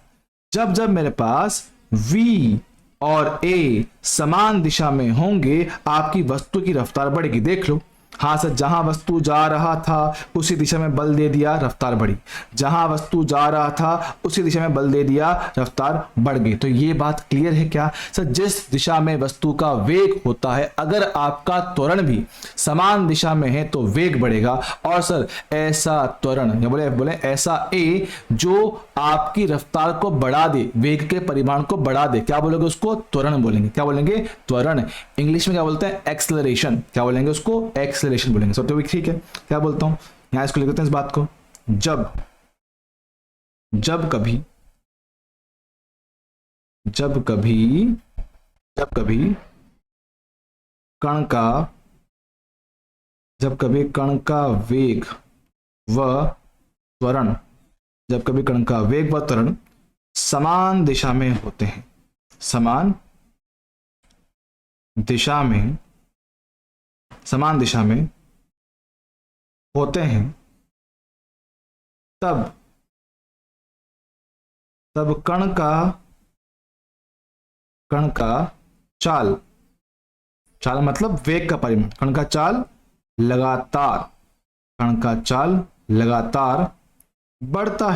Speaker 1: जब मेरे पास v और a समान दिशा में होंगे आपकी वस्तु की रफ्तार बढ़ेगी, देख लो, हाँ सर, जहां वस्तु जा रहा था उसी दिशा में बल दे दिया, रफ्तार बढ़ी, जहां वस्तु जा रहा था उसी दिशा में बल दे दिया, रफ्तार बढ़ गई। तो ये बात क्लियर है क्या सर, जिस दिशा में वस्तु का वेग होता है अगर आपका त्वरण भी समान दिशा में है तो वेग बढ़ेगा, और सर ऐसा त्वरण या बोले ऐसा ए जो आपकी रफ्तार को बढ़ा दे, वेग के परिमाण को बढ़ा दे, क्या बोलेंगे उसको, त्वरण बोलेंगे, क्या बोलेंगे, त्वरण। इंग्लिश में क्या बोलते हैं, एक्सेलरेशन, क्या बोलेंगे उसको, एक्सेलरेशन बोलेंगे सर। तो भी ठीक है, क्या बोलता हूं, यहां इसको लिख देते हैं इस बात को, जब कभी कण का वेग व त्वरण, जब कभी कण का वेग व त्वरण समान दिशा में होते हैं, समान दिशा में होते हैं, तब कण का चाल मतलब वेग का परिमाण, कण का चाल लगातार बढ़ता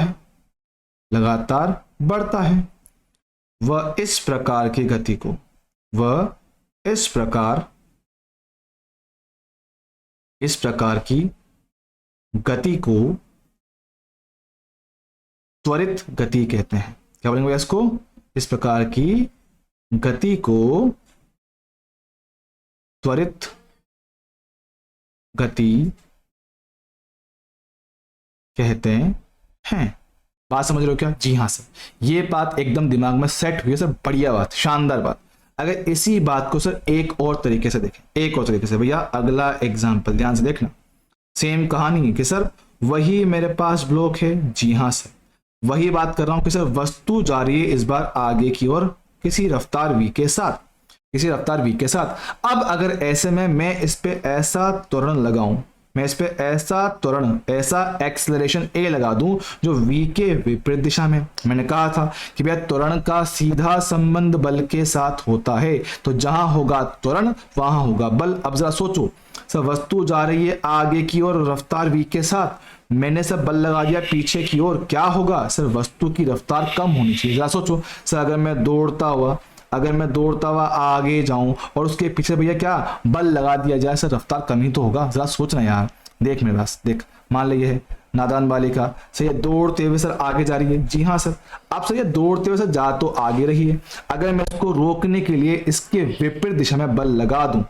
Speaker 1: है, वह इस प्रकार की गति को त्वरित गति कहते हैं। क्या बोलेंगे इसको, इस प्रकार की गति को त्वरित गति कहते हैं। बात समझ रहे हो क्या? जी हाँ सर, ये बात एकदम दिमाग में सेट हुई है सर, बढ़िया बात, शानदार बात। अगर इसी बात को सर एक और तरीके से देखें, एक और तरीके से, भैया अगला एग्जाम्पल ध्यान से देखना, सेम कहानी है कि सर वही मेरे पास ब्लॉक है, जी हाँ सर, वही बात कर रहा हूं कि सर वस्तु जा रही है इस बार आगे की ओर किसी रफ्तार v के साथ, किसी रफ्तार v के साथ। अब अगर ऐसे में मैं इस पे ऐसा त्वरण लगाऊं, मैं इस पे ऐसा त्वरण, ऐसा एक्सेलरेशन a लगा दूं जो v के विपरीत दिशा में, मैंने कहा था कि भैया त्वरण का सीधा संबंध बल के साथ होता है, तो जहां होगा त्वरण वहां होगा बल। अब जरा सोचो सर, वस्तु जा रही है आगे की ओर रफ्तार v के साथ, मैंने सब बल लगा दिया पीछे की ओर, क्या होगा सर? वस्तु की रफ्तार कम होनी चाहिए। जरा सोचो सर, अगर मैं दौड़ता हुआ आगे जाऊं और उसके पीछे भैया क्या बल लगा दिया जाए, सर रफ्तार कम ही तो होगा। जरा सोचना यार, देख मेरे पास, देख, मान लीजिए है नादान बालिका, सर ये दौड़ते हुए सर आगे जा रही है, जी हाँ सर। अब सर ये दौड़ते हुए सर जा तो आगे रही है, अगर मैं इसको रोकने के लिए इसके विपरीत दिशा में बल लगा दूं,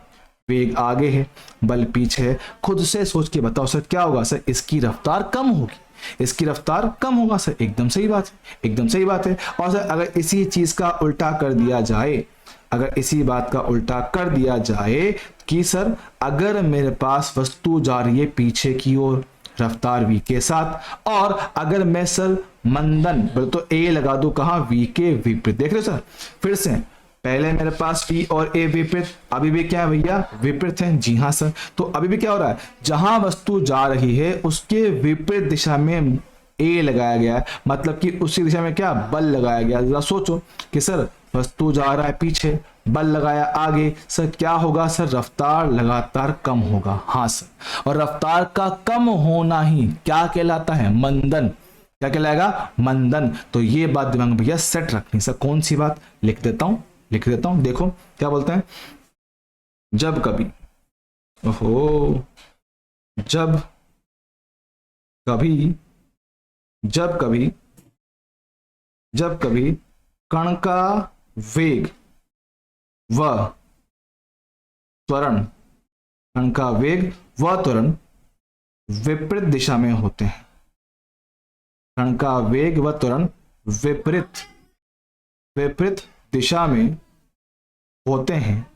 Speaker 1: वेग आगे है बल पीछे है, खुद से सोच के बताओ सर क्या होगा? सर इसकी रफ्तार कम होगी, इसकी रफ्तार कम होगा सर, एकदम सही बात है, एकदम सही बात है। और सर अगर इसी चीज का उल्टा कर दिया जाए, अगर इसी बात का उल्टा कर दिया जाए कि सर अगर मेरे पास वस्तु जा रही है पीछे की ओर रफ्तार v के साथ, और अगर मैं सर मंदन बोले तो a लगा दूं कहां? v के विपरीत। देख रहे हो सर, फिर से पहले मेरे पास v और a विपरीत, अभी भी क्या है भैया? विपरीत है, जी हाँ सर। तो अभी भी क्या हो रहा है? जहां वस्तु जा रही है उसके विपरीत दिशा में a लगाया गया है, मतलब कि उसी दिशा में क्या बल लगाया गया। जरा सोचो कि सर वस्तु जा रहा है पीछे, बल लगाया आगे, सर क्या होगा? सर रफ्तार लगातार कम होगा, हाँ सर। और रफ्तार का कम होना ही क्या कहलाता है? मंदन। क्या कहलाएगा? मंदन। तो ये बात दिमाग में भैया सेट रखनी। सर कौन सी बात? लिख देता हूं, देखो क्या बोलते हैं, जब कभी, ओहो, जब कभी कण का वेग व त्वरण, कण का वेग व त्वरण विपरीत दिशा में होते हैं, कण का वेग व त्वरण विपरीत दिशा में होते हैं,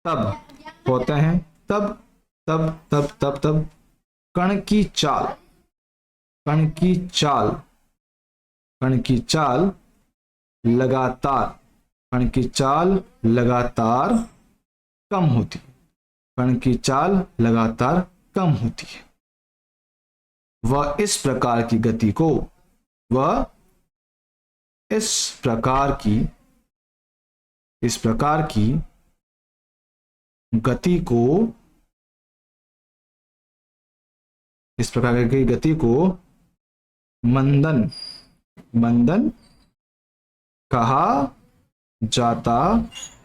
Speaker 1: तब कण की चाल लगातार कम होती है, कण की चाल लगातार कम होती है। वह इस प्रकार की गति को, इस प्रकार की गति को मंदन कहा जाता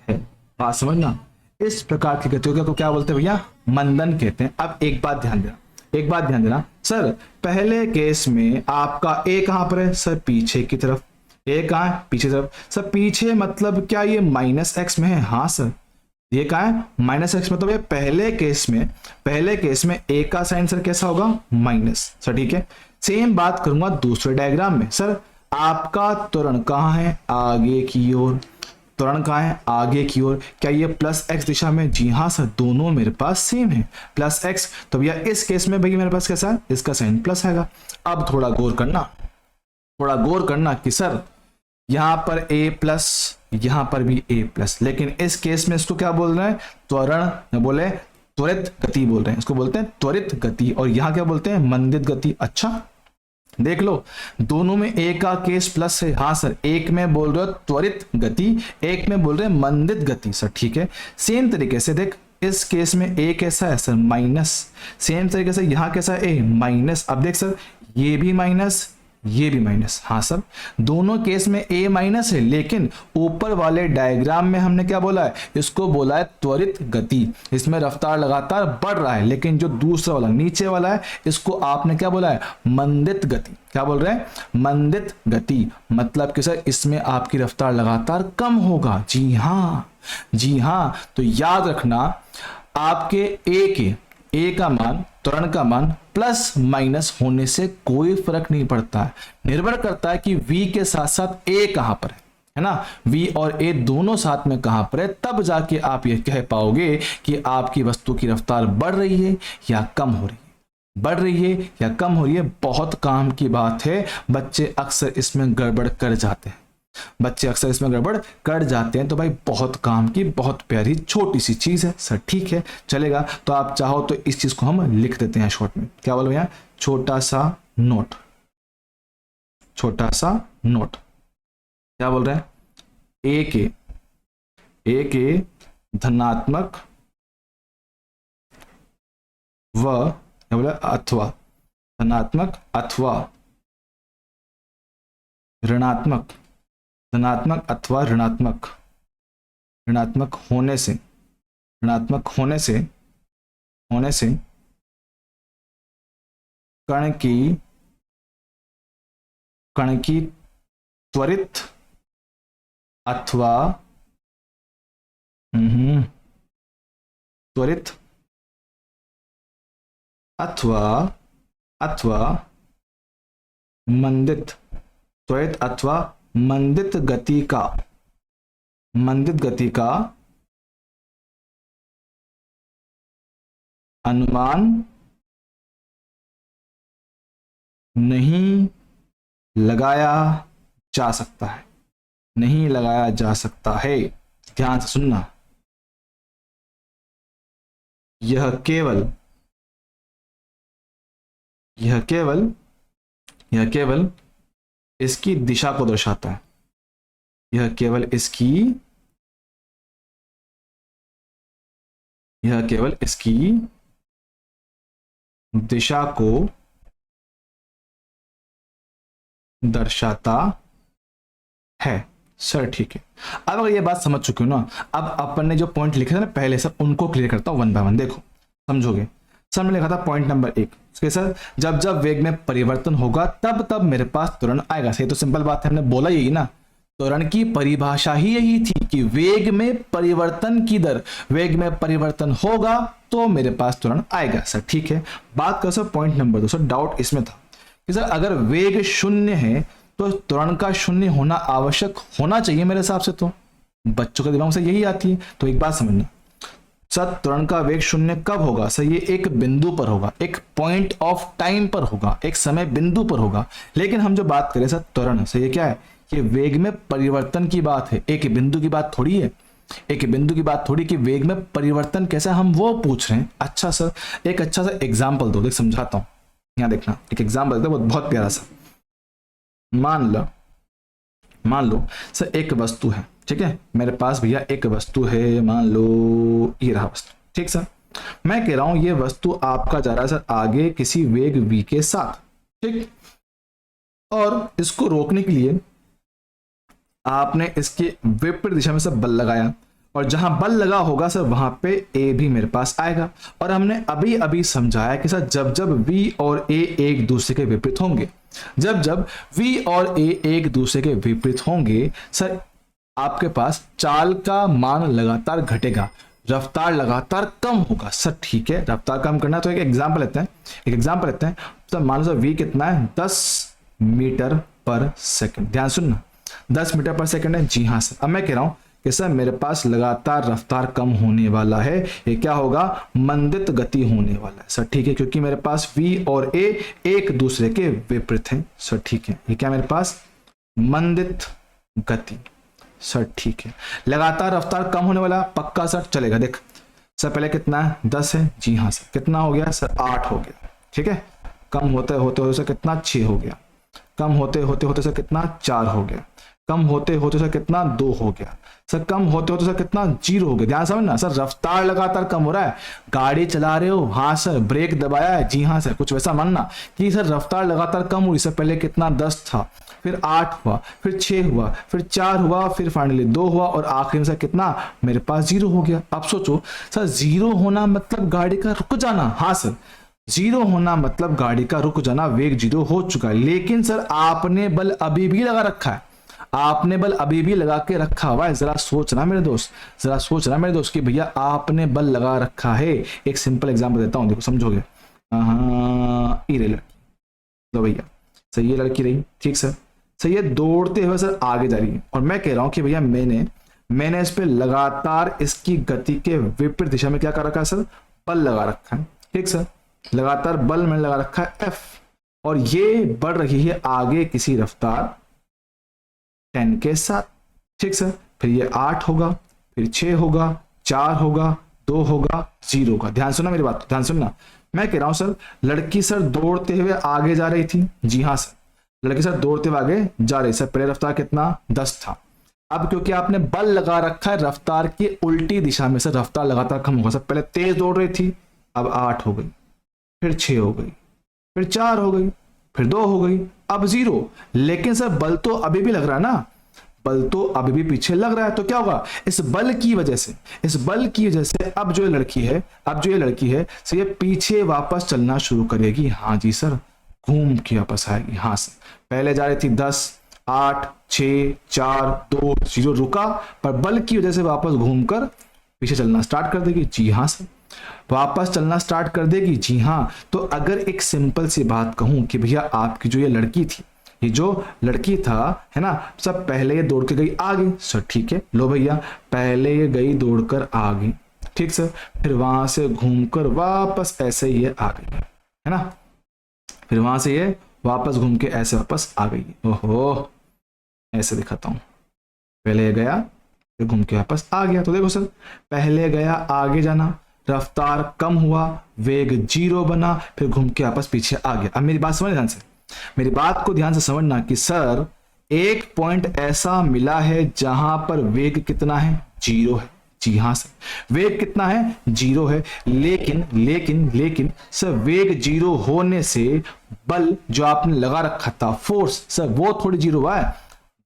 Speaker 1: है। बात समझना, इस प्रकार की गतियों को क्या बोलते हैं भैया? मंदन कहते हैं। अब एक बात ध्यान देना, सर पहले केस में आपका ए कहां पर है? सर पीछे की तरफ। ए कहां है? पीछे तरफ। सर पीछे मतलब क्या ये -x में है? हाँ सर, ये कहां है? -x। मतलब ये पहले केस में ए का साइन सर कैसा होगा? माइनस। सर ठीक है, सेम बात करूंगा दूसरे डायग्राम में। सर आपका त्वरण कहां है? आगे की ओर। त्वरण कहां है? आगे की ओर। क्या ये +x दिशा में? जी हाँ सर, दोनों मेरे पास सेम है, +x। तो भैया इस केस में भैया मेरे पास कैसा है? इसका साइन प्लस आएगा। अब थोड़ा गौर करना कि सर यहां पर a+, यहां पर भी a+, लेकिन इस केस में इसको क्या बोल रहे हैं? त्वरण बोले, त्वरित गति बोल रहे हैं, इसको बोलते हैं त्वरित गति। और यहां क्या बोलते हैं? मंदित गति। अच्छा देख लो, दोनों में ए का केस प्लस है। हाँ सर, एक में बोल रहे हो त्वरित गति, एक में बोल रहे हैं मंदित गति। सर ठीक है, सेम तरीके से देख, इस केस में ए कैसा है सर? माइनस। सेम तरीके से यहां कैसा है? ए माइनस। अब देख सर, ये भी माइनस, ये भी माइनस। हाँ सर, दोनों केस में ए माइनस है, लेकिन ऊपर वाले डायग्राम में हमने क्या बोला है? इसको बोला है त्वरित गति, इसमें रफ्तार लगातार बढ़ रहा है। लेकिन जो दूसरा वाला नीचे वाला है, इसको आपने क्या बोला है? मंदित गति। क्या बोल रहे हैं? मंदित गति। मतलब कि सर इसमें आपकी रफ्तार लगातार कम होगा। जी हाँ, तो याद रखना, आपके ए के ए का मान, त्वरण का मान प्लस माइनस होने से कोई फर्क नहीं पड़ता है, निर्भर करता है कि v के साथ साथ a कहां पर है ना, v और a दोनों साथ में कहां पर है, तब जाके आप ये कह पाओगे कि आपकी वस्तु की रफ्तार बढ़ रही है या कम हो रही है, बढ़ रही है या कम हो रही है। बहुत काम की बात है, बच्चे अक्सर इसमें गड़बड़ कर जाते हैं, बच्चे अक्सर इसमें गड़बड़ कर जाते हैं। तो भाई बहुत काम की बहुत प्यारी छोटी सी चीज है सर, ठीक है चलेगा। तो आप चाहो तो इस चीज को हम लिख देते हैं शॉर्ट में, क्या बोलो भैया, छोटा सा नोट, छोटा सा नोट। क्या बोल रहे हैं, ए के धनात्मक व क्या बोला अथवा, धनात्मक अथवा ऋणात्मक, धनात्मक अथवा ऋणात्मक, ऋणात्मक होने से, ऋणात्मक होने से कण की त्वरित अथवा त्वरित अथवा मंदित, त्वरित अथवा मंदित गति का अनुमान नहीं लगाया जा सकता है, नहीं लगाया जा सकता है। ध्यान से सुनना, यह केवल इसकी दिशा को दर्शाता है, यह केवल इसकी दिशा को दर्शाता है सर, ठीक है। अब अगर ये बात समझ चुके हो ना, अब अपन ने जो पॉइंट लिखे थे ना पहले, सर उनको क्लियर करता हूं वन बाय वन, देखो समझोगे। सर मैंने लिखा था पॉइंट नंबर 1 सर, जब वेग में परिवर्तन होगा तब मेरे पास त्वरण आएगा। सही, तो सिंपल बात है, हमने बोला यही ना, त्वरण की परिभाषा ही यही थी कि वेग में परिवर्तन की दर, वेग में परिवर्तन होगा तो मेरे पास त्वरण आएगा सर, ठीक है। बात करो sir point number 2, sir doubt इसमें था कि सर अगर वेग शून्य है तो त्वरण का शून्य होना आवश्यक होना चाहिए मेरे हिसाब से, तो बच्चों के दिमाग से यही आती है। तो एक बात समझना सर, त्वरण का वेग शून्य कब होगा सर, ये एक बिंदु पर होगा, एक पॉइंट ऑफ टाइम पर होगा, एक समय बिंदु पर होगा। लेकिन हम जो बात करें सर त्वरण से, ये क्या है, ये वेग में परिवर्तन की बात है, एक बिंदु की बात थोड़ी है, एक बिंदु की बात थोड़ी कि वेग में परिवर्तन कैसा, हम वो पूछ रहे हैं। अच्छा सर, एक अच्छा सा एग्जाम्पल दो, देख समझाता हूं, यहाँ देखना एक एग्जाम्पल देता हूं बहुत प्यारा सा। मान लो सर एक वस्तु है, ठीक है, मेरे पास भैया एक वस्तु है, मान लो ये रहा वस्तु, ठीक सर। मैं कह रहा हूं ये वस्तु आपका जा रहा है सर आगे किसी वेग v के साथ, ठीक, और इसको रोकने के लिए आपने इसके विपरीत दिशा में सर बल लगाया, और जहां बल लगा होगा सर वहां पे a भी मेरे पास आएगा। और हमने अभी अभी समझाया कि सर जब v और a एक दूसरे के विपरीत होंगे, जब v और a एक दूसरे के विपरीत होंगे सर, आपके पास चाल का मान लगातार घटेगा, रफ्तार लगातार कम होगा सर, ठीक है। रफ्तार कम करना है तो एक एग्जांपल लेते हैं, सर मान लो सर v कितना है, 10 मीटर पर सेकंड। ध्यान सुनना, 10 मीटर पर सेकंड है, जी हाँ सर। अब मैं कह रहा हूं कि सर मेरे पास लगातार रफ्तार कम होने वाला है, ये क्या होगा, मंदित गति होने वाला है सर, ठीक है, क्योंकि मेरे पास v और a एक दूसरे के विपरीत हैं सर, ठीक है। ये क्या मेरे पास मंदित गति सर, ठीक है। लगातार रफ्तार कम होने वाला, पक्का सर, चलेगा। देख सर पहले कितना है, 10 है, जी हाँ सर। कितना हो गया सर, 8 हो गया, ठीक है। कम होते होते सर कितना, 6 हो गया। कम होते होते सर कितना, 4 हो गया। कम होते होते सर कितना, 2 हो गया सर। कम होते होते सर कितना, 0 हो गया। ध्यान समझना सर, रफ्तार लगातार कम हो रहा है। गाड़ी चला रहे हो, हाँ सर, ब्रेक दबाया है, जी हाँ सर, कुछ वैसा मानना कि सर रफ्तार लगातार कम हुई। सर पहले कितना, 10 था, फिर 8 हुआ, फिर 6 हुआ, फिर 4 हुआ, फिर फाइनली 2 हुआ, और आखिर में सर कितना, मेरे पास 0 हो गया। अब सोचो सर, 0 होना मतलब गाड़ी का रुक जाना, हाँ सर, 0 होना मतलब गाड़ी का रुक जाना, वेग 0 हो चुका है। लेकिन सर आपने बल अभी भी लगा रखा है, आपने बल अभी भी लगा के रखा हुआ है, जरा सोचना मेरे दोस्त, जरा सोचना मेरे दोस्त कि भैया आपने बल लगा रखा है। एक सिंपल एग्जांपल देता हूं, देखो समझोगे। हाँ ये लड़की, लो भैया सही, ये लड़की रही, ठीक सर, सही है, दौड़ते हुए सर आगे जा रही है, और मैं कह रहा हूं कि भैया मैंने इस पे लगातार इसकी गति के विपरीत दिशा में क्या कर रखा है सर, बल लगा रखा है, ठीक सर, लगातार बल मैंने लगा रखा है F, और ये बढ़ रही है आगे किसी रफ्तार 10 के साथ, ठीक सर। फिर ये 8 होगा, फिर 6 होगा, 4 होगा, 2 होगा, 0 होगा। ध्यान सुनना मेरी बात, ध्यान सुनना, मैं कह रहा हूं सर लड़की सर दौड़ते हुए आगे जा रही थी, जी हाँ सर, लड़की सर दौड़ते हुए आगे जा रही, सर पहले रफ्तार कितना 10 था, अब क्योंकि आपने बल लगा रखा है रफ्तार की उल्टी दिशा में, सर रफ्तार लगातार कम होगा, सर पहले तेज दौड़ रही थी, अब 8 हो गई, फिर 6 हो गई, फिर 4 हो गई, फिर 2 हो गई, अब 0। लेकिन सर बल तो अभी भी लग रहा है ना, बल तो अभी भी पीछे लग रहा है, तो क्या होगा, इस बल की वजह से, इस बल की वजह से अब जो ये लड़की है सर ये पीछे वापस चलना शुरू करेगी। हाँ जी सर, घूम के वापस आएगी। हाँ सर, पहले जा रही थी 10, 8, 6, 4, 2, 0, रुका, पर बल की वजह से वापस घूमकर पीछे चलना स्टार्ट कर देगी। जी हाँ सर, वापस चलना स्टार्ट कर देगी। जी हाँ, तो अगर एक सिंपल सी बात कहूं कि भैया आपकी जो ये लड़की थी, ये जो लड़की था है ना, सब पहले ये दौड़ के गई आगे, सर ठीक है, लो भैया पहले ये गई दौड़कर आगे, ठीक सर, फिर वहां से घूमकर वापस ऐसे ही ये आ गई, है ना, फिर वहां से ये वापस घूम के ऐसे वापस आ गई। ओहो, ऐसे दिखाता हूं, पहले ये गया फिर घूम के वापस आ गया, तो देखो सर पहले गया आगे जाना, रफ्तार कम हुआ, वेग 0 बना, फिर घूम के वापस पीछे आ गया। अब मेरी बात समझ ध्यान से, मेरी बात को ध्यान से समझना कि सर एक पॉइंट ऐसा मिला है जहां पर वेग कितना है, 0 है। जी हाँ सर, वेग कितना है, 0 है, लेकिन सर वेग 0 होने से बल जो आपने लगा रखा था फोर्स, सर वो थोड़ी 0 हुआ है,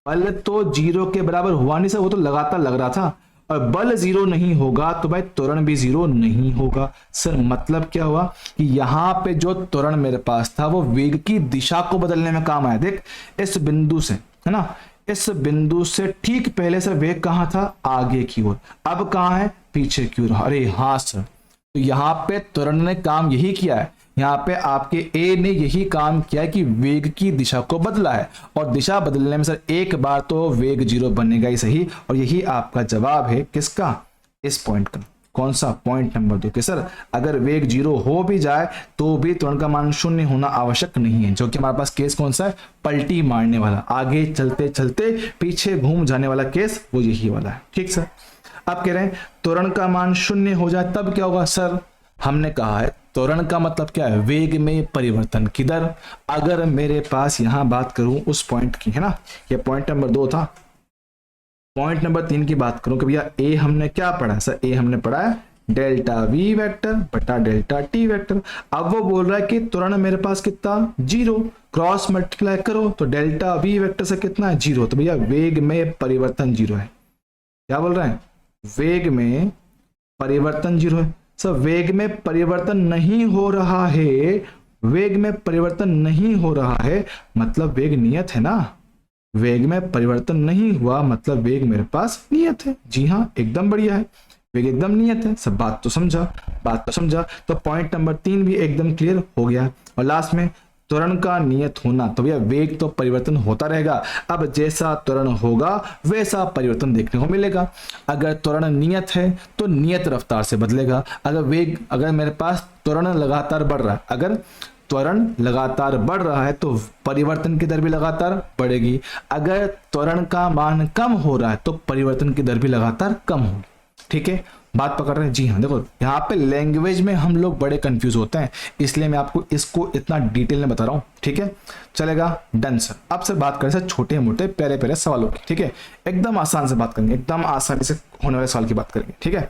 Speaker 1: बल तो 0 के बराबर हुआ नहीं सर, वो तो लगातार लग रहा था, और बल 0 नहीं होगा तो भाई त्वरण भी 0 नहीं होगा। सर मतलब क्या हुआ कि यहां पे जो त्वरण मेरे पास था वो वेग की दिशा को बदलने में काम आया। देख इस बिंदु से, है ना, इस बिंदु से ठीक पहले सर वेग कहां था, आगे की ओर, अब कहां है, पीछे की ओर। अरे हाँ सर, तो यहाँ पे त्वरण ने काम यही किया है, यहाँ पे आपके ए ने यही काम किया है कि वेग की दिशा को बदला है, और दिशा बदलने में सर एक बार तो वेग 0 बनेगा ही सही, और यही आपका जवाब है किसका, इस पॉइंट का। कौन सा, पॉइंट नंबर 2 के सर अगर वेग 0 हो भी जाए तो भी त्वरण का मान 0 होना आवश्यक नहीं है, जो कि हमारे पास केस कौन सा है, पलटी मारने वाला, आगे चलते चलते पीछे घूम जाने वाला केस, वो यही वाला है। ठीक सर, आप कह रहे हैं त्वरण का मान 0 हो जाए तब क्या होगा, सर हमने कहा है त्वरण का मतलब क्या है, वेग में परिवर्तन की दर। अगर मेरे पास यहां बात करूं उस पॉइंट की, है ना, ये पॉइंट नंबर 2 था, पॉइंट नंबर 3 की बात करूं कि भैया ए हमने क्या पढ़ा है, सर ए हमने पढ़ा है डेल्टा वी वेक्टर बटा डेल्टा टी वेक्टर। अब वो बोल रहा है कि त्वरण मेरे पास कितना, 0, क्रॉस मल्टीप्लाई करो तो डेल्टा वी वेक्टर से कितना है, 0, तो भैया वेग में परिवर्तन 0 है। क्या बोल रहे हैं, वेग में परिवर्तन 0 है। सर वेग में परिवर्तन नहीं हो रहा है, वेग में परिवर्तन नहीं हो रहा है मतलब वेग नियत है ना, वेग में परिवर्तन नहीं हुआ मतलब वेग मेरे पास नियत है। जी हाँ एकदम बढ़िया है, वेग एकदम नियत है। सब बात तो समझा, तो पॉइंट नंबर 3 भी एकदम क्लियर हो गया। और लास्ट में त्वरण का नियत होना, तो भैया वेग तो परिवर्तन होता रहेगा, अब जैसा त्वरण होगा वैसा परिवर्तन देखने को मिलेगा। अगर त्वरण नियत है तो नियत रफ्तार से बदलेगा, अगर मेरे पास त्वरण लगातार बढ़ रहा है, अगर त्वरण लगातार बढ़ रहा है तो परिवर्तन की दर भी लगातार बढ़ेगी, अगर त्वरण का मान कम हो रहा है तो परिवर्तन की दर भी लगातार कम होगी। ठीक है, बात पकड़ रहे हैं। जी हाँ, देखो यहाँ पे लैंग्वेज में हम लोग बड़े कंफ्यूज होते हैं, इसलिए मैं आपको इसको इतना डिटेल में बता रहा हूँ। ठीक है, चलेगा, डन सर। अब सर बात करें सर छोटे मोटे प्यारे प्यारे सवालों की। ठीक है, एकदम आसान से बात करेंगे, एकदम आसानी से होने वाले सवाल की बात करेंगे। ठीक है,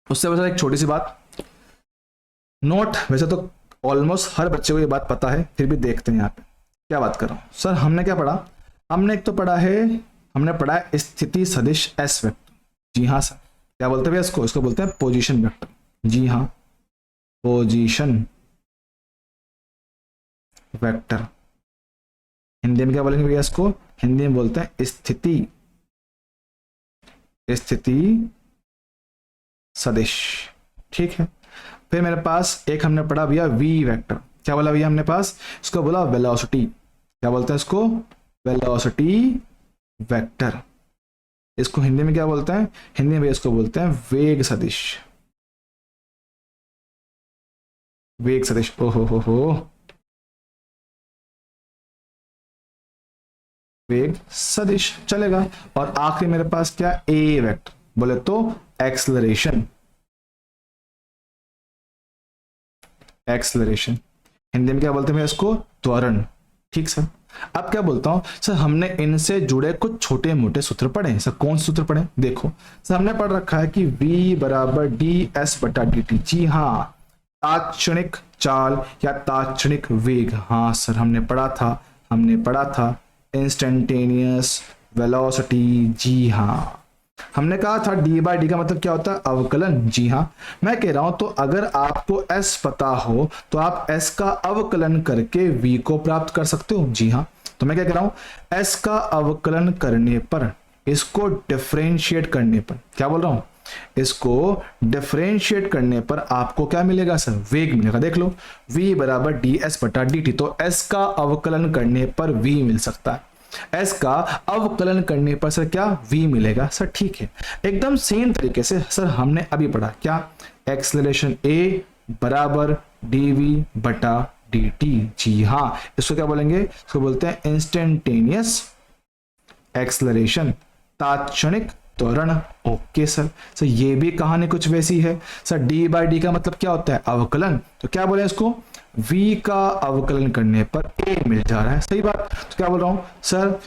Speaker 1: उससे वजह एक छोटी सी बात नोट, वैसे तो ऑलमोस्ट हर बच्चे को ये बात पता है, फिर भी देखते हैं यहाँ पे क्या बात कर रहा हूँ। सर हमने क्या पढ़ा, हमने एक तो पढ़ा है स्थिति सदिश एस वेक्टर। जी हाँ सर, क्या बोलते हैं इसको बोलते हैं पोजीशन वेक्टर। जी हाँ, पोजीशन वेक्टर हिंदी में क्या बोलेंगे भैया इसको? हिंदी में बोलते हैं स्थिति, स्थिति सदिश। ठीक है, फिर मेरे पास एक हमने पढ़ा भैया वी वेक्टर। क्या बोला भैया हमने पास? इसको बोला वेलोसिटी। क्या बोलते हैं इसको? Velocity vector. इसको हिंदी में क्या बोलते हैं? हिंदी में भैया इसको बोलते हैं वेग सदिश, वेग सदिश। ओहो हो, वेग सदिश चलेगा। और आखिरी मेरे पास क्या? ए वेक्टर, बोले तो एक्सलरेशन, एक्सलरेशन। हिंदी में क्या बोलते हैं इसको? त्वरण। ठीक सर। अब क्या बोलता हूं सर, हमने इनसे जुड़े कुछ छोटे मोटे सूत्र पढ़े हैं सर। कौन सूत्र पढ़े? देखो सर, हमने पढ़ रखा है कि v बराबर डी एस बटा डी टी। जी हाँ, तात्क्षणिक चाल या तात्क्षणिक वेग। हाँ सर, हमने पढ़ा था, हमने पढ़ा था इंस्टेंटेनियस वेलोसिटी। जी हाँ, हमने कहा था डी बाई डी का मतलब क्या होता है? अवकलन। जी हाँ, मैं कह रहा हूं तो अगर आपको s पता हो तो आप s का अवकलन करके v को प्राप्त कर सकते हो। जी हाँ, तो मैं क्या कह रहा हूं? s का अवकलन करने पर, इसको डिफरेंशिएट करने पर, क्या बोल रहा हूं? इसको डिफरेंशिएट करने पर आपको क्या मिलेगा सर? वेग मिलेगा। देख लो, v बराबर डी एस बटा डी टी, तो s का अवकलन करने पर v मिल सकता है। s का अवकलन करने पर सर क्या? v मिलेगा सर। ठीक है, एकदम सेम तरीके से सर हमने अभी पढ़ा क्या? एक्सेलरेशन a बराबर dv बटा dt। जी हाँ, इसको क्या बोलेंगे? इसको बोलते हैं इंस्टेंटेनियस एक्सेलरेशन, तात्क्षणिक त्वरण। Okay sir. सर ये भी कहानी कुछ वैसी है सर। डी बाई डी का मतलब क्या होता है? अवकलन। तो क्या बोले इसको? v का अवकलन करने पर a मिल जा रहा है। सही बात। तो क्या बोल रहा हूं सर?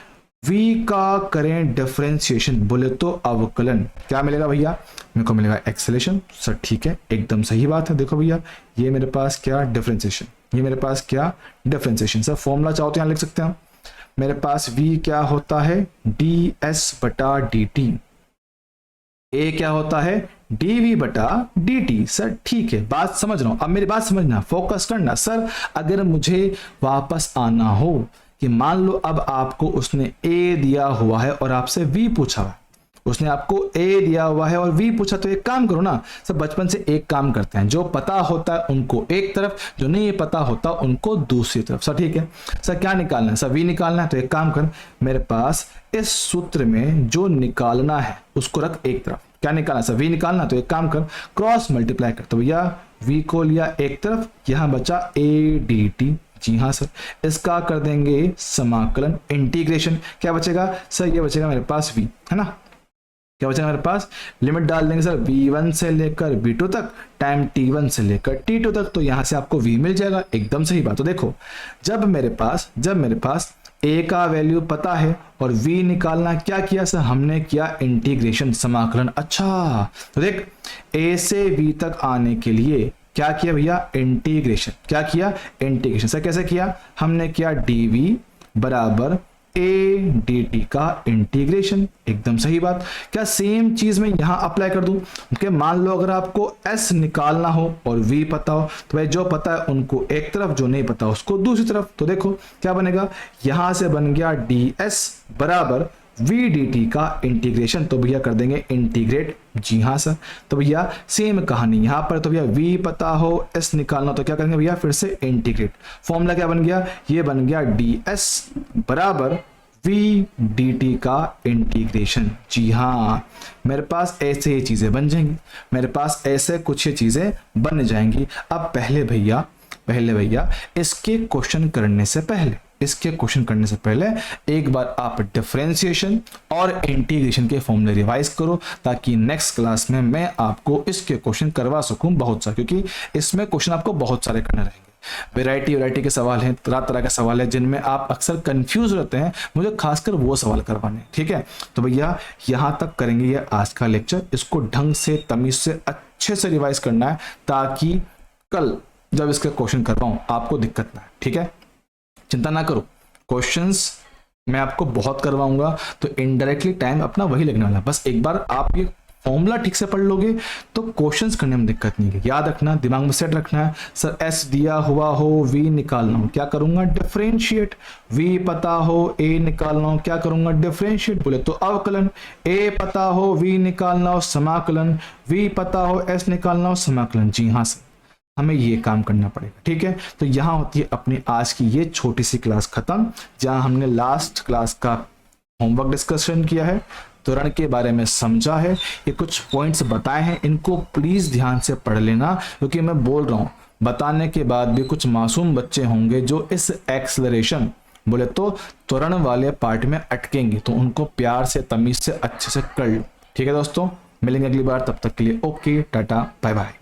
Speaker 1: v का करें डिफरेंशिएशन, बोले तो अवकलन, क्या मिलेगा भैया? मेरे को मिलेगा एक्सेलरेशन। सर ठीक है, एकदम सही बात है। देखो भैया, ये मेरे पास क्या? डिफरेंशिएशन। ये मेरे पास क्या? डिफरेंशिएशन। सर फॉर्मूला चाहो तो यहां लिख सकते हैं। मेरे पास v क्या होता है? डी एस बटा डी टी। a क्या होता है? dv बटा dt। सर ठीक है, बात समझ रहा हूं। अब मेरी बात समझना, फोकस करना। सर अगर मुझे वापस आना हो कि मान लो अब आपको उसने a दिया हुआ है और आपसे v पूछा हुआ है, उसने आपको a दिया हुआ है और v पूछा, तो एक काम करो ना सर, बचपन से एक काम करते हैं, जो पता होता है उनको एक तरफ, जो नहीं पता होता उनको दूसरी तरफ। सर ठीक है। सर क्या निकालना है? सर v निकालना है। तो एक काम कर, मेरे पास इस सूत्र में जो निकालना है उसको रख एक तरफ। क्या निकालना? सर v निकालना। तो एक काम कर, क्रॉस मल्टीप्लाई कर। तो भैया v को लिया एक तरफ, यहां बचा a dt। जी हाँ सर, इसका कर देंगे समाकलन, इंटीग्रेशन। क्या बचेगा सर? ये बचेगा मेरे पास v, है ना? क्या बचेगा मेरे पास? लिमिट डाल देंगे सर v1 से लेकर v2 तक, टाइम t1 से लेकर t2 तक, तो यहां से आपको v मिल जाएगा। एकदम सही बात। तो देखो, जब मेरे पास a का वैल्यू पता है और v निकालना, क्या किया सर? हमने किया इंटीग्रेशन, समाकलन। अच्छा, तो देख a से v तक आने के लिए क्या किया भैया? इंटीग्रेशन। क्या किया? इंटीग्रेशन। सर कैसे किया? हमने किया dv बराबर a dt का इंटीग्रेशन। एकदम सही बात। क्या सेम चीज मैं यहां अप्लाई कर दूं? कि मान लो अगर आपको s निकालना हो और v पता हो, तो भाई जो पता है उनको एक तरफ, जो नहीं पता उसको दूसरी तरफ। तो देखो क्या बनेगा, यहां से बन गया ds बराबर v dt का इंटीग्रेशन। तो भैया कर देंगे इंटीग्रेट। जी हाँ सर। तो भैया सेम कहानी यहां पर। तो भैया v पता हो, s निकालना, तो क्या करेंगे भैया? फिर से इंटीग्रेट। फॉर्मूला क्या बन गया? ये बन गया ds बराबर v dt का इंटीग्रेशन। जी हाँ, मेरे पास ऐसे ही चीजें बन जाएंगी, मेरे पास ऐसे कुछ ही चीजें बन जाएंगी। अब पहले भैया इसके क्वेश्चन करने से पहले एक बार आप डिफरेंशिएशन और इंटीग्रेशन के फॉर्मूले रिवाइज करो, ताकि नेक्स्ट क्लास में मैं आपको इसके क्वेश्चन करवा सकूं बहुत सारे, क्योंकि इसमें क्वेश्चन आपको बहुत सारे करने रहेंगे। वैरायटी के सवाल हैं, तरह तरह के सवाल हैं, जिनमें आप अक्सर कंफ्यूज रहते हैं, मुझे खासकर वो सवाल करवाने। ठीक है, तो भैया यहां तक करेंगे ये आज का लेक्चर। इसको ढंग से, तमीज से, अच्छे से रिवाइज करना है, ताकि कल जब इसके क्वेश्चन करवाऊं आपको दिक्कत ना है। ठीक है, चिंता ना करो, क्वेश्चंस मैं आपको बहुत करवाऊंगा, तो इनडायरेक्टली टाइम अपना वही लगने वाला। बस एक बार आप ये फॉर्मूला ठीक से पढ़ लोगे तो क्वेश्चंस करने में दिक्कत नहीं है। याद रखना, दिमाग में सेट रखना है, सर एस दिया हुआ हो, वी निकालना हो, क्या करूंगा डिफरेंशिएट, वी पता हो, ए निकालना हो, क्या करूंगा डिफरेंशिएट, बोले तो अवकलन, ए पता हो, वी निकालना हो, समाकलन, वी पता हो, एस निकालना हो, समाकलन। जी हाँ सर, हमें ये काम करना पड़ेगा। ठीक है, तो यहाँ होती है अपनी आज की ये छोटी सी क्लास खत्म, जहां हमने लास्ट क्लास का होमवर्क डिस्कशन किया है, त्वरण के बारे में समझा है, ये कुछ पॉइंट्स बताए हैं, इनको प्लीज ध्यान से पढ़ लेना, क्योंकि मैं बोल रहा हूँ बताने के बाद भी कुछ मासूम बच्चे होंगे जो इस एक्सलरेशन बोले तो त्वरण वाले पार्ट में अटकेंगे, तो उनको प्यार से तमीज से अच्छे से कर लो। ठीक है दोस्तों, मिलेंगे अगली बार, तब तक के लिए ओके टाटा बाय बाय।